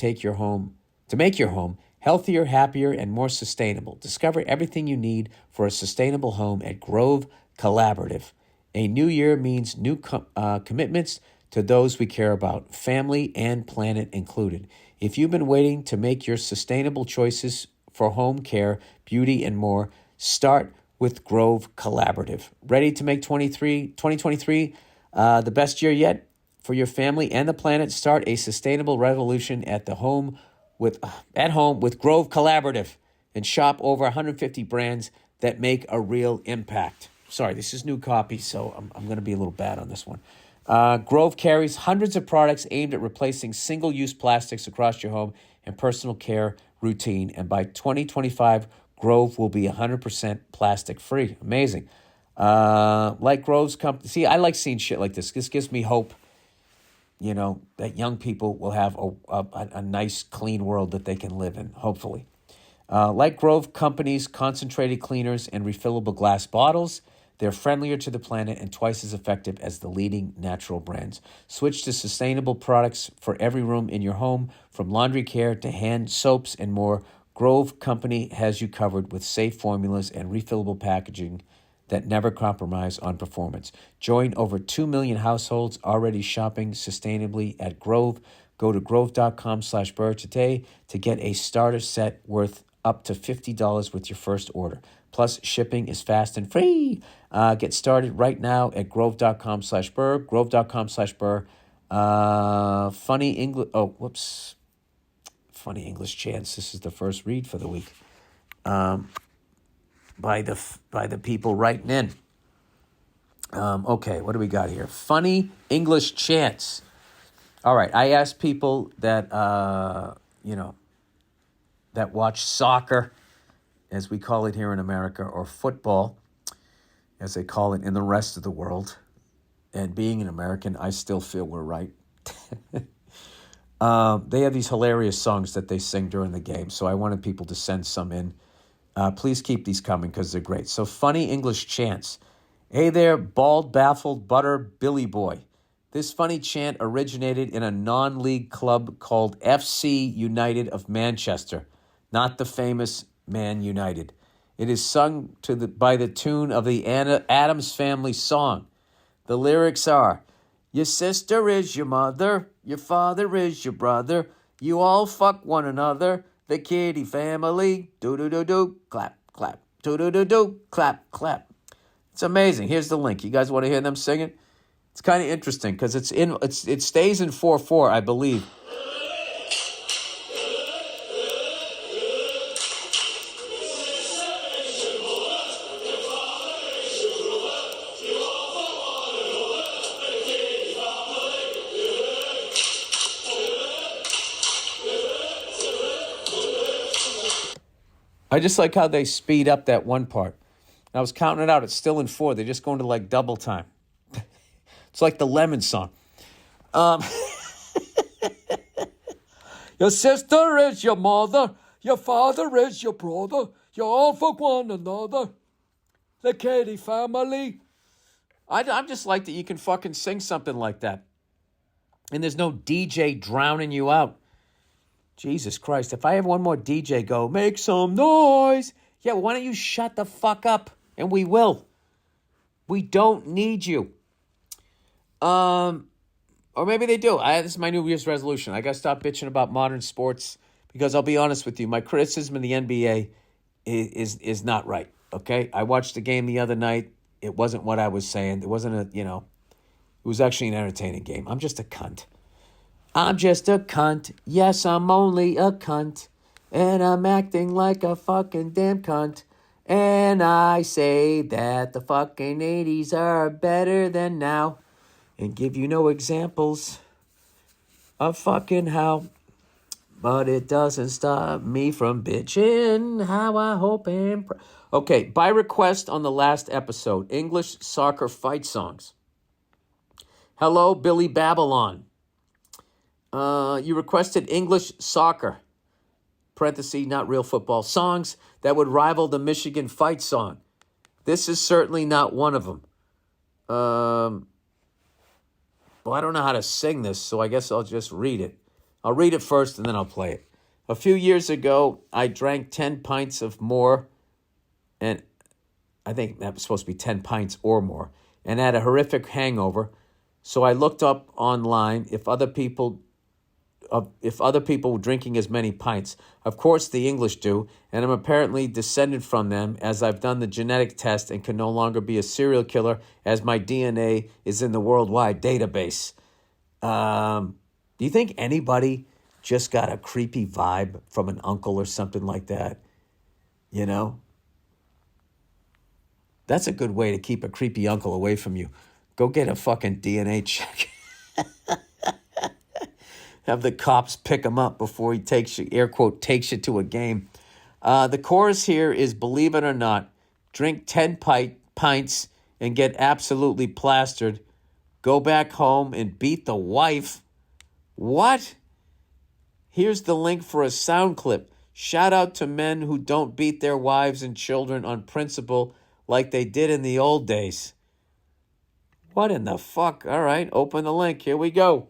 make your home healthier, happier, and more sustainable. Discover everything you need for a sustainable home at Grove Collaborative. A new year means new commitments to those we care about, family and planet included. If you've been waiting to make your sustainable choices for home care, beauty, and more, start with Grove Collaborative. Ready to make 2023 the best year yet? For your family and the planet, start a sustainable revolution at home with Grove Collaborative and shop over 150 brands that make a real impact. Sorry, this is new copy, so I'm going to be a little bad on this one. Grove carries hundreds of products aimed at replacing single-use plastics across your home and personal care routine. And by 2025, Grove will be 100% plastic-free. Amazing. Like Grove's company. See, I like seeing shit like this. This gives me hope, that young people will have a nice, clean world that they can live in, hopefully. Like Grove Company's concentrated cleaners and refillable glass bottles, they're friendlier to the planet and twice as effective as the leading natural brands. Switch to sustainable products for every room in your home, from laundry care to hand soaps and more. Grove Company has you covered with safe formulas and refillable packaging that never compromise on performance. Join over 2 million households already shopping sustainably at Grove. Go to grove.com/Burr today to get a starter set worth up to $50 with your first order. Plus, shipping is fast and free. Get started right now at grove.com/Burr. Grove.com/Burr. Funny English chants. This is the first read for the week. By the people writing in. Okay, what do we got here? Funny English chants. All right, I asked people that that watch soccer, as we call it here in America, or football, as they call it in the rest of the world. And being an American, I still feel we're right. They have these hilarious songs that they sing during the game, so I wanted people to send some in. Please keep these coming because they're great. So, funny English chants. Hey there, bald, baffled, butter, Billy boy. This funny chant originated in a non-league club called FC United of Manchester, not the famous Man United. It is sung by the tune of the Addams Family song. The lyrics are, your sister is your mother, your father is your brother, you all fuck one another, the Kitty family, do-do-do-do, clap, clap, do-do-do-do, clap, clap. It's amazing. Here's the link. You guys want to hear them sing it? It's kind of interesting because it stays in 4/4, I believe. I just like how they speed up that one part. I was counting it out. It's still in 4. They're just going to like double time. It's like the Lemon song. Your sister is your mother. Your father is your brother. You all fuck one another. The Katie family. I'm just like that you can fucking sing something like that. And there's no DJ drowning you out. Jesus Christ. If I have one more DJ go, make some noise. Yeah, why don't you shut the fuck up? And we will. We don't need you. Or maybe they do. This is my New Year's resolution. I got to stop bitching about modern sports because I'll be honest with you. My criticism of the NBA is not right, okay? I watched the game the other night. It wasn't what I was saying. It wasn't it was actually an entertaining game. I'm just a cunt. I'm just a cunt. Yes, I'm only a cunt. And I'm acting like a fucking damn cunt. And I say that the fucking 80s are better than now. And give you no examples of fucking how. But it doesn't stop me from bitching how I hope and pray. Okay, by request on the last episode, English soccer fight songs. Hello, Billy Babylon. You requested English soccer, parenthesis, not real football, songs that would rival the Michigan fight song. This is certainly not one of them. Well, I don't know how to sing this, so I guess I'll just read it. I'll read it first and then I'll play it. A few years ago, I drank 10 pints of more, and I think that was supposed to be 10 pints or more, and had a horrific hangover. So I looked up online if other people were drinking as many pints. Of course, the English do, and I'm apparently descended from them as I've done the genetic test and can no longer be a serial killer as my DNA is in the worldwide database. Do you think anybody just got a creepy vibe from an uncle or something like that? You know? That's a good way to keep a creepy uncle away from you. Go get a fucking DNA check. Have the cops pick him up before he takes you, air quote, takes you to a game. The chorus here is, believe it or not, drink 10 pints and get absolutely plastered. Go back home and beat the wife. What? Here's the link for a sound clip. Shout out to men who don't beat their wives and children on principle like they did in the old days. What in the fuck? All right, open the link. Here we go.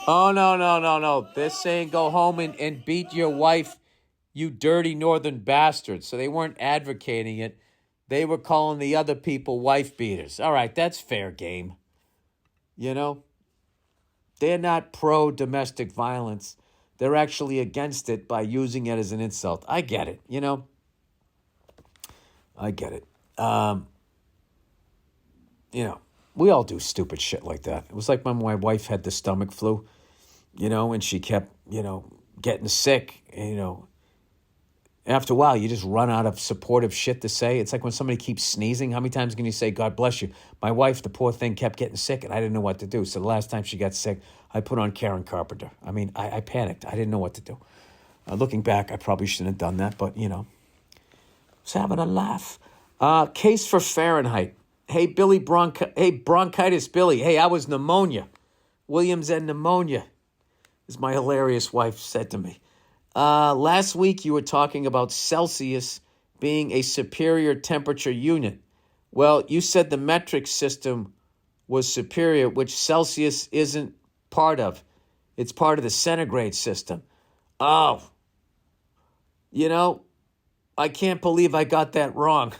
Oh, no. They're saying go home and beat your wife, you dirty northern bastard. So they weren't advocating it. They were calling the other people wife beaters. All right, that's fair game. You know? They're not pro-domestic violence. They're actually against it by using it as an insult. I get it, you know? I get it. You know, we all do stupid shit like that. It was like when my wife had the stomach flu, you know, and she kept, you know, getting sick. And, you know, after a while, you just run out of supportive shit to say. It's like when somebody keeps sneezing. How many times can you say, God bless you? My wife, the poor thing, kept getting sick, and I didn't know what to do. So the last time she got sick, I put on Karen Carpenter. I mean, I panicked. I didn't know what to do. Looking back, I probably shouldn't have done that, but, you know, I was having a laugh. Case for Fahrenheit. Hey, bronchitis Billy. Hey, I was pneumonia. Williams and pneumonia, as my hilarious wife said to me. Last week you were talking about Celsius being a superior temperature unit. Well, you said the metric system was superior, which Celsius isn't part of. It's part of the centigrade system. Oh, you know, I can't believe I got that wrong.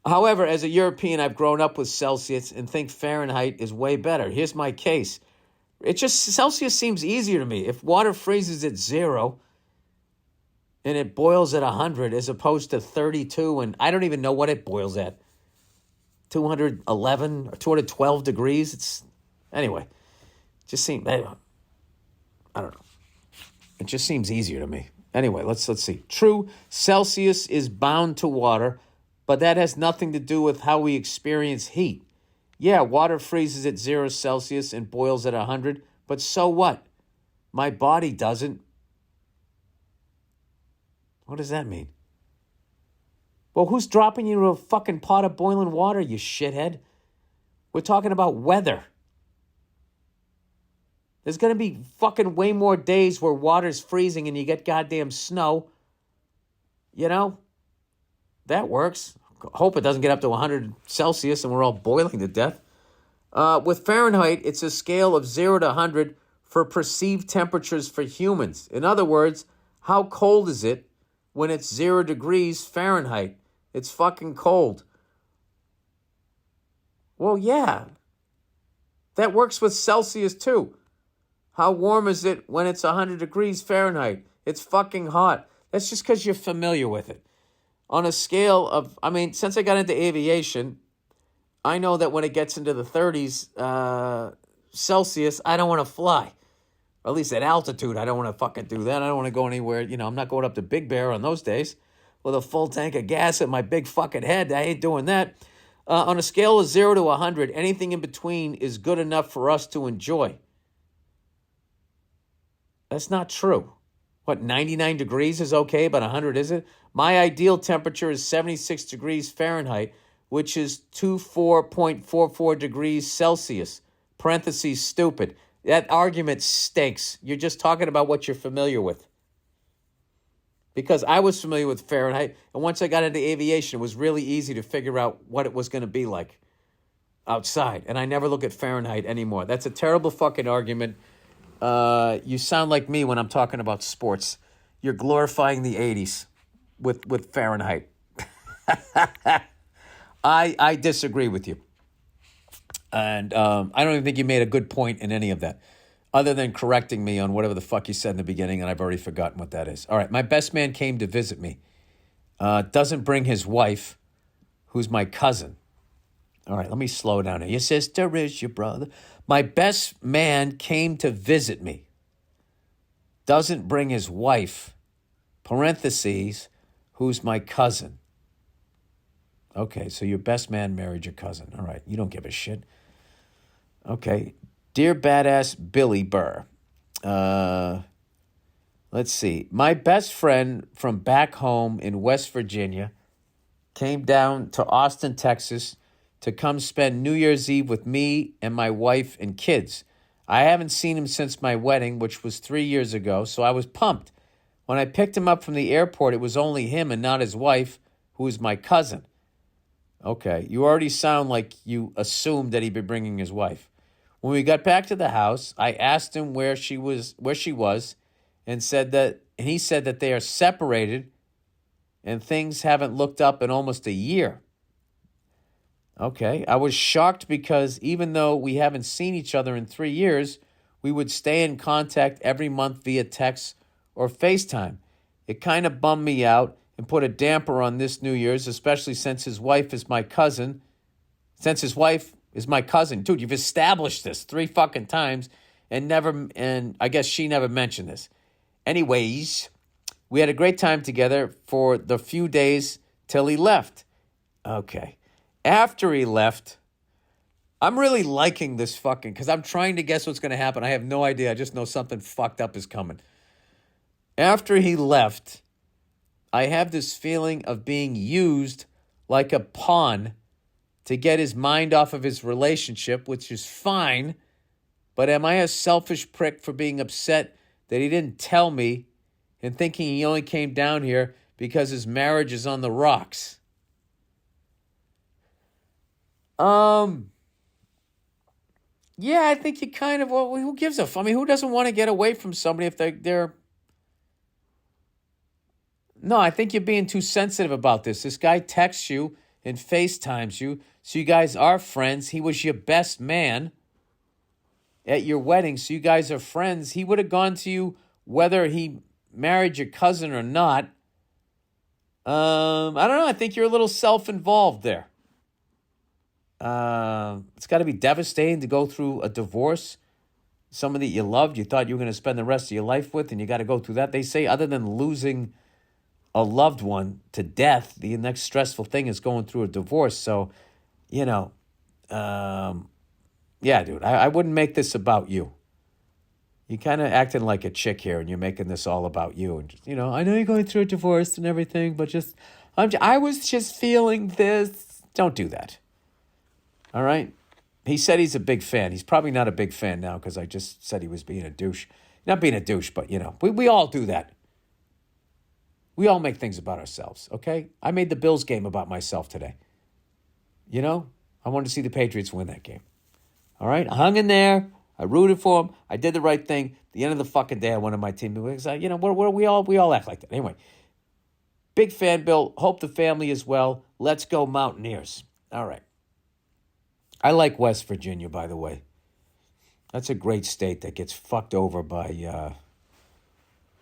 However, as a European, I've grown up with Celsius and think Fahrenheit is way better. Here's my case. Celsius seems easier to me. If water freezes at 0 and it boils at 100 as opposed to 32, and I don't even know what it boils at, 211 or 212 degrees. Anyway, just seems, I don't know. It just seems easier to me. Anyway, let's see. True, Celsius is bound to water, but that has nothing to do with how we experience heat. Yeah, water freezes at 0 Celsius and boils at 100, but so what? My body doesn't. What does that mean? Well, who's dropping you into a fucking pot of boiling water, you shithead? We're talking about weather. There's going to be fucking way more days where water's freezing and you get goddamn snow. You know? That works. Hope it doesn't get up to 100 Celsius and we're all boiling to death. With Fahrenheit, it's a scale of 0 to 100 for perceived temperatures for humans. In other words, how cold is it when it's 0 degrees Fahrenheit? It's fucking cold. Well, yeah. That works with Celsius too. How warm is it when it's 100 degrees Fahrenheit? It's fucking hot. That's just because you're familiar with it. On a scale of, since I got into aviation, I know that when it gets into the 30s Celsius, I don't want to fly. Or at least at altitude, I don't want to fucking do that. I don't want to go anywhere. You know, I'm not going up to Big Bear on those days with a full tank of gas in my big fucking head. I ain't doing that. On a scale of 0 to 100, anything in between is good enough for us to enjoy. That's not true. What, 99 degrees is okay, but 100 isn't? My ideal temperature is 76 degrees Fahrenheit, which is 24.44 degrees Celsius. Parentheses, stupid. That argument stinks. You're just talking about what you're familiar with. Because I was familiar with Fahrenheit, and once I got into aviation, it was really easy to figure out what it was going to be like outside. And I never look at Fahrenheit anymore. That's a terrible fucking argument. You sound like me when I'm talking about sports. You're glorifying the 80s with Fahrenheit. I disagree with you. And I don't even think you made a good point in any of that, other than correcting me on whatever the fuck you said in the beginning, and I've already forgotten what that is. All right, my best man came to visit me. Doesn't bring his wife, who's my cousin. All right, let me slow down here. Your sister is your brother. My best man came to visit me. Doesn't bring his wife, parentheses, who's my cousin. Okay, so your best man married your cousin. All right, you don't give a shit. Okay, dear badass Billy Burr. Let's see. My best friend from back home in West Virginia came down to Austin, Texas to come spend New Year's Eve with me and my wife and kids. I haven't seen him since my wedding, which was 3 years ago, so I was pumped. When I picked him up from the airport, it was only him and not his wife, who is my cousin. Okay, you already sound like you assumed that he'd be bringing his wife. When we got back to the house, I asked him where she was, and he said that they are separated and things haven't looked up in almost a year. Okay, I was shocked because even though we haven't seen each other in 3 years, we would stay in contact every month via text or FaceTime. It kind of bummed me out and put a damper on this New Year's, especially since his wife is my cousin. Dude, you've established this 3 fucking times and I guess she never mentioned this. Anyways, we had a great time together for the few days till he left. Okay. After he left, I'm really liking this fucking, because I'm trying to guess what's going to happen. I have no idea. I just know something fucked up is coming. After he left, I have this feeling of being used like a pawn to get his mind off of his relationship, which is fine. But am I a selfish prick for being upset that he didn't tell me and thinking he only came down here because his marriage is on the rocks? Yeah, I think you kind of, well, who gives a fuck? I mean, who doesn't want to get away from somebody if they're... No, I think you're being too sensitive about this. This guy texts you and FaceTimes you, so you guys are friends. He was your best man at your wedding, so you guys are friends. He would have gone to you whether he married your cousin or not. I don't know. I think you're a little self-involved there. It's got to be devastating to go through a divorce. Somebody you loved, you thought you were going to spend the rest of your life with, and you got to go through that. They say other than losing a loved one to death, the next stressful thing is going through a divorce. So, yeah, dude, I wouldn't make this about you. You're kind of acting like a chick here, and you're making this all about you. And just, I know you're going through a divorce and everything, but I was just feeling this. Don't do that. All right? He said he's a big fan. He's probably not a big fan now because I just said he was being a douche. Not being a douche, but, we all do that. We all make things about ourselves, okay? I made the Bills game about myself today. I wanted to see the Patriots win that game. All right? I hung in there. I rooted for them. I did the right thing. At the end of the fucking day, I wanted my team to win. We all act like that. Anyway, big fan, Bill. Hope the family is well. Let's go Mountaineers. All right. I like West Virginia, by the way. That's a great state that gets fucked over by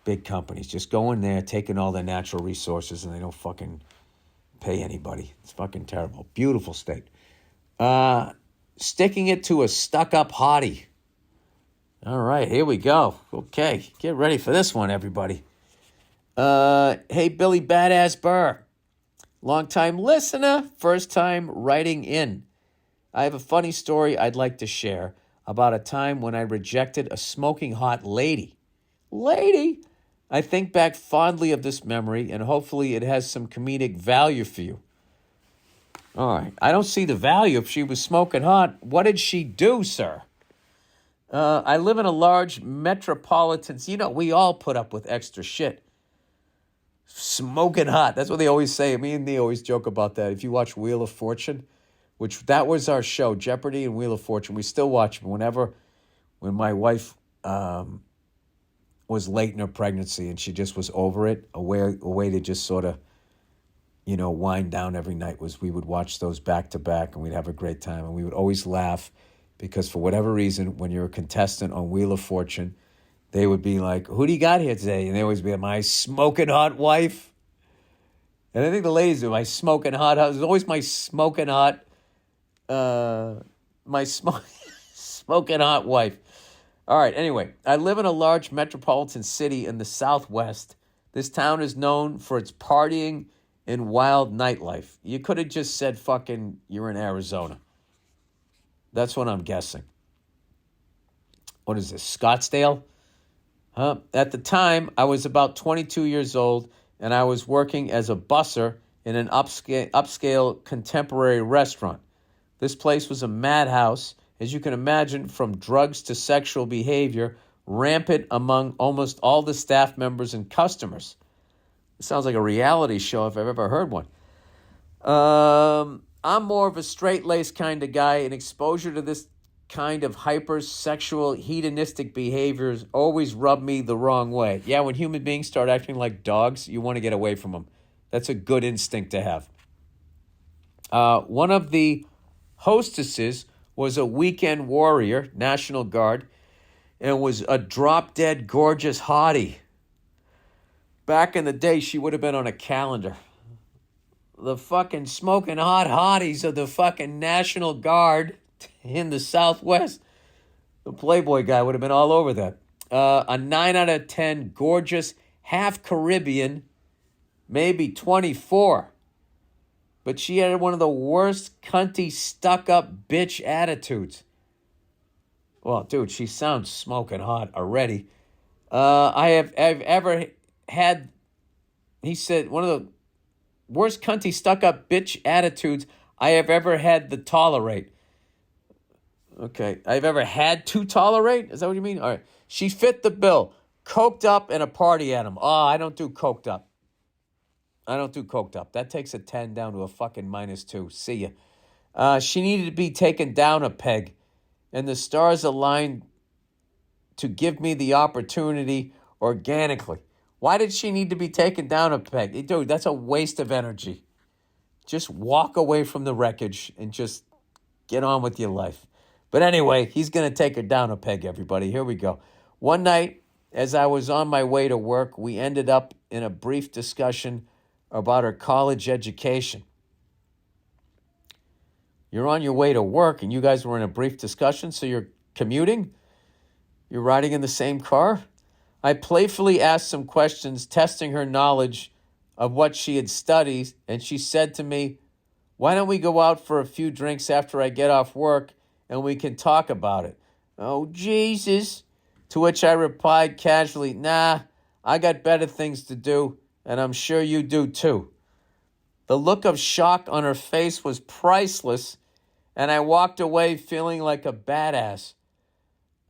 big companies. Just going there, taking all their natural resources, and they don't fucking pay anybody. It's fucking terrible. Beautiful state. Sticking it to a stuck-up hottie. All right, here we go. Okay, get ready for this one, everybody. Hey, Billy Badass Burr. Long-time listener, first time writing in. I have a funny story I'd like to share about a time when I rejected a smoking hot lady. Lady? I think back fondly of this memory, and hopefully it has some comedic value for you. All right. I don't see the value if she was smoking hot. What did she do, sir? I live in a large metropolitan... we all put up with extra shit. Smoking hot. That's what they always say. Me and they always joke about that. If you watch Wheel of Fortune, which that was our show, Jeopardy and Wheel of Fortune. We still watch them when my wife was late in her pregnancy and she just was over it. A way to just sort of, wind down every night was we would watch those back to back and we'd have a great time. And we would always laugh because for whatever reason, when you're a contestant on Wheel of Fortune, they would be like, who do you got here today? And they always be my smoking hot wife. And I think the ladies do. My smoking hot house. It was always my smoking hot, smoking hot wife. All right, anyway, I live in a large metropolitan city in the Southwest. This town is known for its partying and wild nightlife. You could have just said fucking you're in Arizona. That's what I'm guessing. What is this, Scottsdale? At the time, I was about 22 years old, and I was working as a busser in an upscale contemporary restaurant. This place was a madhouse, as you can imagine, from drugs to sexual behavior, rampant among almost all the staff members and customers. It sounds like a reality show if I've ever heard one. I'm more of a straight-laced kind of guy, and exposure to this kind of hypersexual, hedonistic behaviors always rub me the wrong way. Yeah, when human beings start acting like dogs, you want to get away from them. That's a good instinct to have. One of the hostesses was a weekend warrior, National Guard, and was a drop-dead gorgeous hottie. Back in the day, she would have been on a calendar. The fucking smoking hot hotties of the fucking National Guard in the Southwest. The Playboy guy would have been all over that. A 9 out of 10 gorgeous, half Caribbean, maybe 24. But she had one of the worst cunty, stuck-up bitch attitudes. Well, dude, she sounds smoking hot already. I've ever had, he said, one of the worst cunty, stuck-up bitch attitudes I have ever had to tolerate. Okay, I've ever had to tolerate? Is that what you mean? All right. She fit the bill. Coked up and a party animal. Oh, I don't do coked up. That takes a 10 down to a fucking -2. See ya. She needed to be taken down a peg, and the stars aligned to give me the opportunity organically. Why did she need to be taken down a peg? Dude, that's a waste of energy. Just walk away from the wreckage and just get on with your life. But anyway, he's going to take her down a peg, everybody. Here we go. One night, as I was on my way to work, we ended up in a brief discussion about her college education. You're on your way to work and you guys were in a brief discussion, so you're commuting? You're riding in the same car? I playfully asked some questions, testing her knowledge of what she had studied, and she said to me, "Why don't we go out for a few drinks after I get off work and we can talk about it?" Oh, Jesus. To which I replied casually, "Nah, I got better things to do, and I'm sure you do too." The look of shock on her face was priceless, and I walked away feeling like a badass.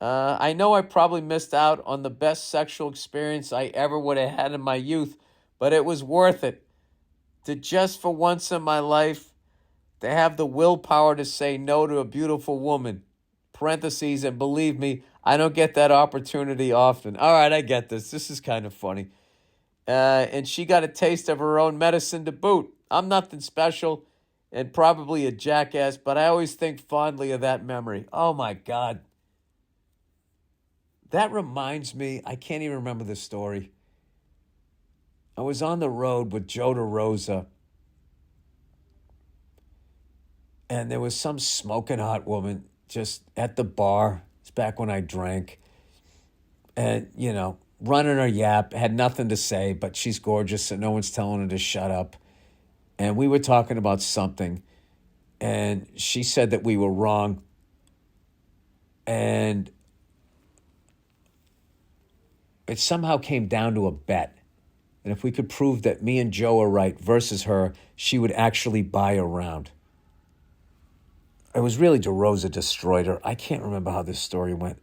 I know I probably missed out on the best sexual experience I ever would have had in my youth, but it was worth it. To just for once in my life, to have the willpower to say no to a beautiful woman. Parentheses, and believe me, I don't get that opportunity often. All right, I get this. This is kind of funny. And she got a taste of her own medicine to boot. I'm nothing special and probably a jackass, but I always think fondly of that memory. Oh, my God. That reminds me, I can't even remember the story. I was on the road with Joe DeRosa, and there was some smoking hot woman just at the bar. It's back when I drank. And, running her yap, had nothing to say, but she's gorgeous, so no one's telling her to shut up. And we were talking about something, and she said that we were wrong. And it somehow came down to a bet. And if we could prove that me and Joe are right versus her, she would actually buy a round. It was really DeRosa destroyed her. I can't remember how this story went.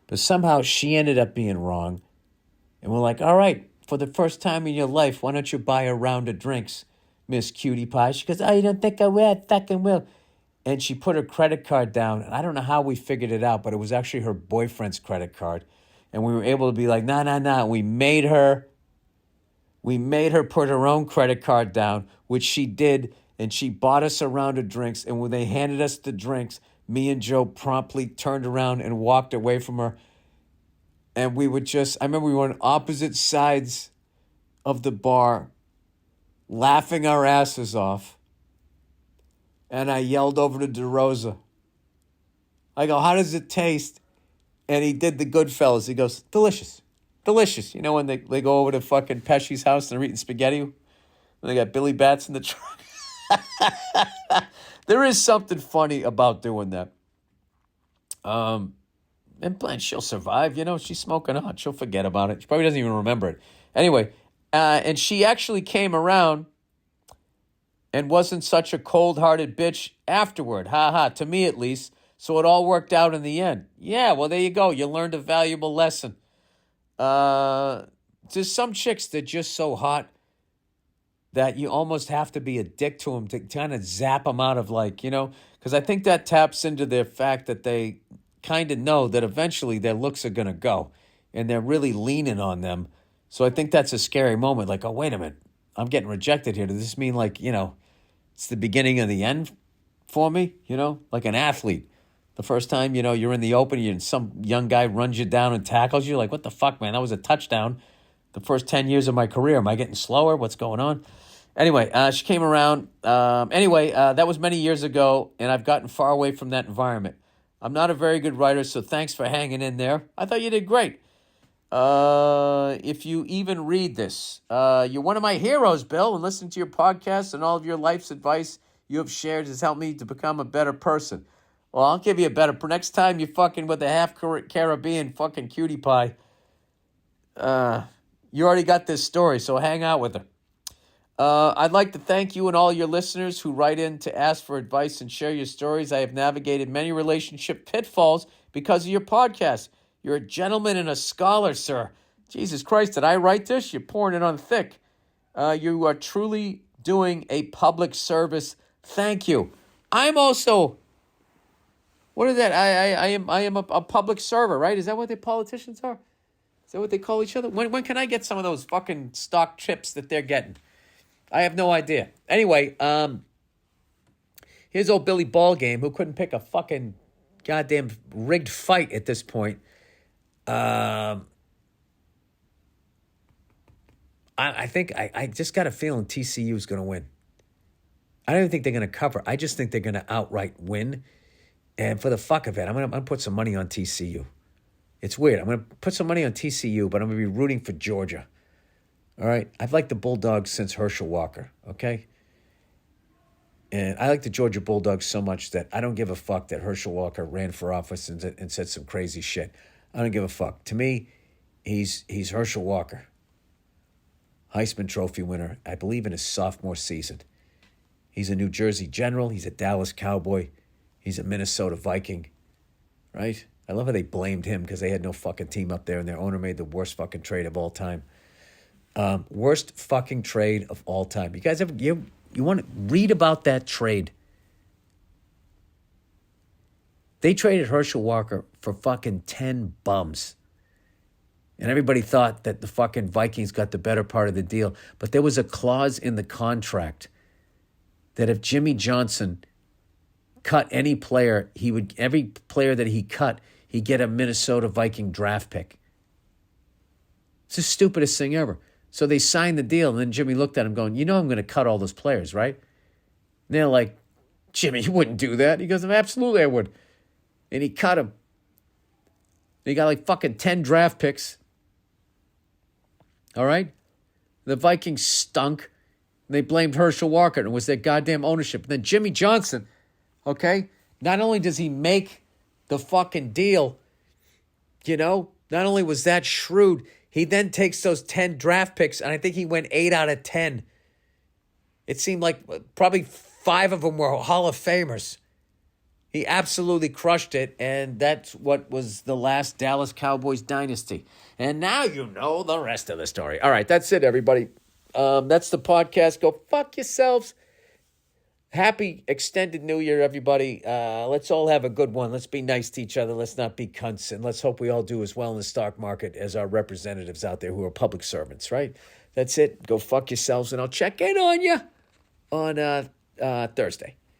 But somehow she ended up being wrong. And we're like, all right, for the first time in your life, why don't you buy a round of drinks, Miss Cutie Pie? She goes, oh, you don't think I will? I fucking will. And she put her credit card down. And I don't know how we figured it out, but it was actually her boyfriend's credit card. And we were able to be like, nah. We made her put her own credit card down, which she did. And she bought us a round of drinks. And when they handed us the drinks, me and Joe promptly turned around and walked away from her. And we would I remember we were on opposite sides of the bar, laughing our asses off. And I yelled over to DeRosa. I go, how does it taste? And he did the Goodfellas. He goes, delicious. Delicious. You know when they go over to fucking Pesci's house and they're eating spaghetti? And they got Billy Bats in the truck. There is something funny about doing that. And she'll survive. You know, she's smoking hot. She'll forget about it. She probably doesn't even remember it. Anyway, and she actually came around and wasn't such a cold-hearted bitch afterward. Ha ha, to me at least. So it all worked out in the end. Yeah, well, there you go. You learned a valuable lesson. There's some chicks that are just so hot that you almost have to be a dick to them to kind of zap them out of because I think that taps into their fact that they kind of know that eventually their looks are going to go and they're really leaning on them. So I think that's a scary moment. Like, oh, wait a minute. I'm getting rejected here. Does this mean it's the beginning of the end for me? Like an athlete. The first time, you're in the open and some young guy runs you down and tackles you. Like, what the fuck, man? That was a touchdown. The first 10 years of my career. Am I getting slower? What's going on? Anyway, she came around. That was many years ago, and I've gotten far away from that environment. I'm not a very good writer, so thanks for hanging in there. I thought you did great. If you even read this, you're one of my heroes, Bill, and listening to your podcast and all of your life's advice you have shared has helped me to become a better person. Well, I'll give you a better... Next time you're fucking with a half-Caribbean fucking cutie pie, you already got this story, so hang out with her. I'd like to thank you and all your listeners who write in to ask for advice and share your stories. I have navigated many relationship pitfalls because of your podcast. You're a gentleman and a scholar, sir. Jesus Christ, did I write this? You're pouring it on thick. You are truly doing a public service. Thank you. I'm also... What is that? I am a public server, right? Is that what the politicians are? Is that what they call each other? When can I get some of those fucking stock chips that they're getting? I have no idea. Anyway, here's old Billy Ballgame, who couldn't pick a fucking goddamn rigged fight at this point. I think I just got a feeling TCU is going to win. I don't even think they're going to cover. I just think they're going to outright win. And for the fuck of it, I'm going to put some money on TCU. It's weird. I'm going to put some money on TCU, but I'm going to be rooting for Georgia. All right? I've liked the Bulldogs since Herschel Walker, okay? And I like the Georgia Bulldogs so much that I don't give a fuck that Herschel Walker ran for office and said some crazy shit. I don't give a fuck. To me, he's Herschel Walker. Heisman Trophy winner, I believe in his sophomore season. He's a New Jersey General. He's a Dallas Cowboy. He's a Minnesota Viking, right? I love how they blamed him because they had no fucking team up there and their owner made the worst fucking trade of all time. Worst fucking trade of all time. You guys ever, you want to read about that trade? They traded Herschel Walker for fucking 10 bums. And everybody thought that the fucking Vikings got the better part of the deal. But there was a clause in the contract that if Jimmy Johnson cut any player, every player that he cut, he'd get a Minnesota Viking draft pick. It's the stupidest thing ever. So they signed the deal, and then Jimmy looked at him going, I'm going to cut all those players, right? And they're like, Jimmy, you wouldn't do that. He goes, absolutely I would. And he cut him. He got like fucking 10 draft picks. All right? The Vikings stunk. And they blamed Herschel Walker, and it was their goddamn ownership. And then Jimmy Johnson, okay, not only does he make the fucking deal, not only was that shrewd, he then takes those 10 draft picks, and I think he went 8 out of 10. It seemed like probably 5 of them were Hall of Famers. He absolutely crushed it, and that's what was the last Dallas Cowboys dynasty. And now you know the rest of the story. All right, that's it, everybody. That's the podcast. Go fuck yourselves. Happy extended New Year, everybody. Let's all have a good one. Let's be nice to each other. Let's not be cunts. And let's hope we all do as well in the stock market as our representatives out there who are public servants, right? That's it. Go fuck yourselves, and I'll check in on you on Thursday.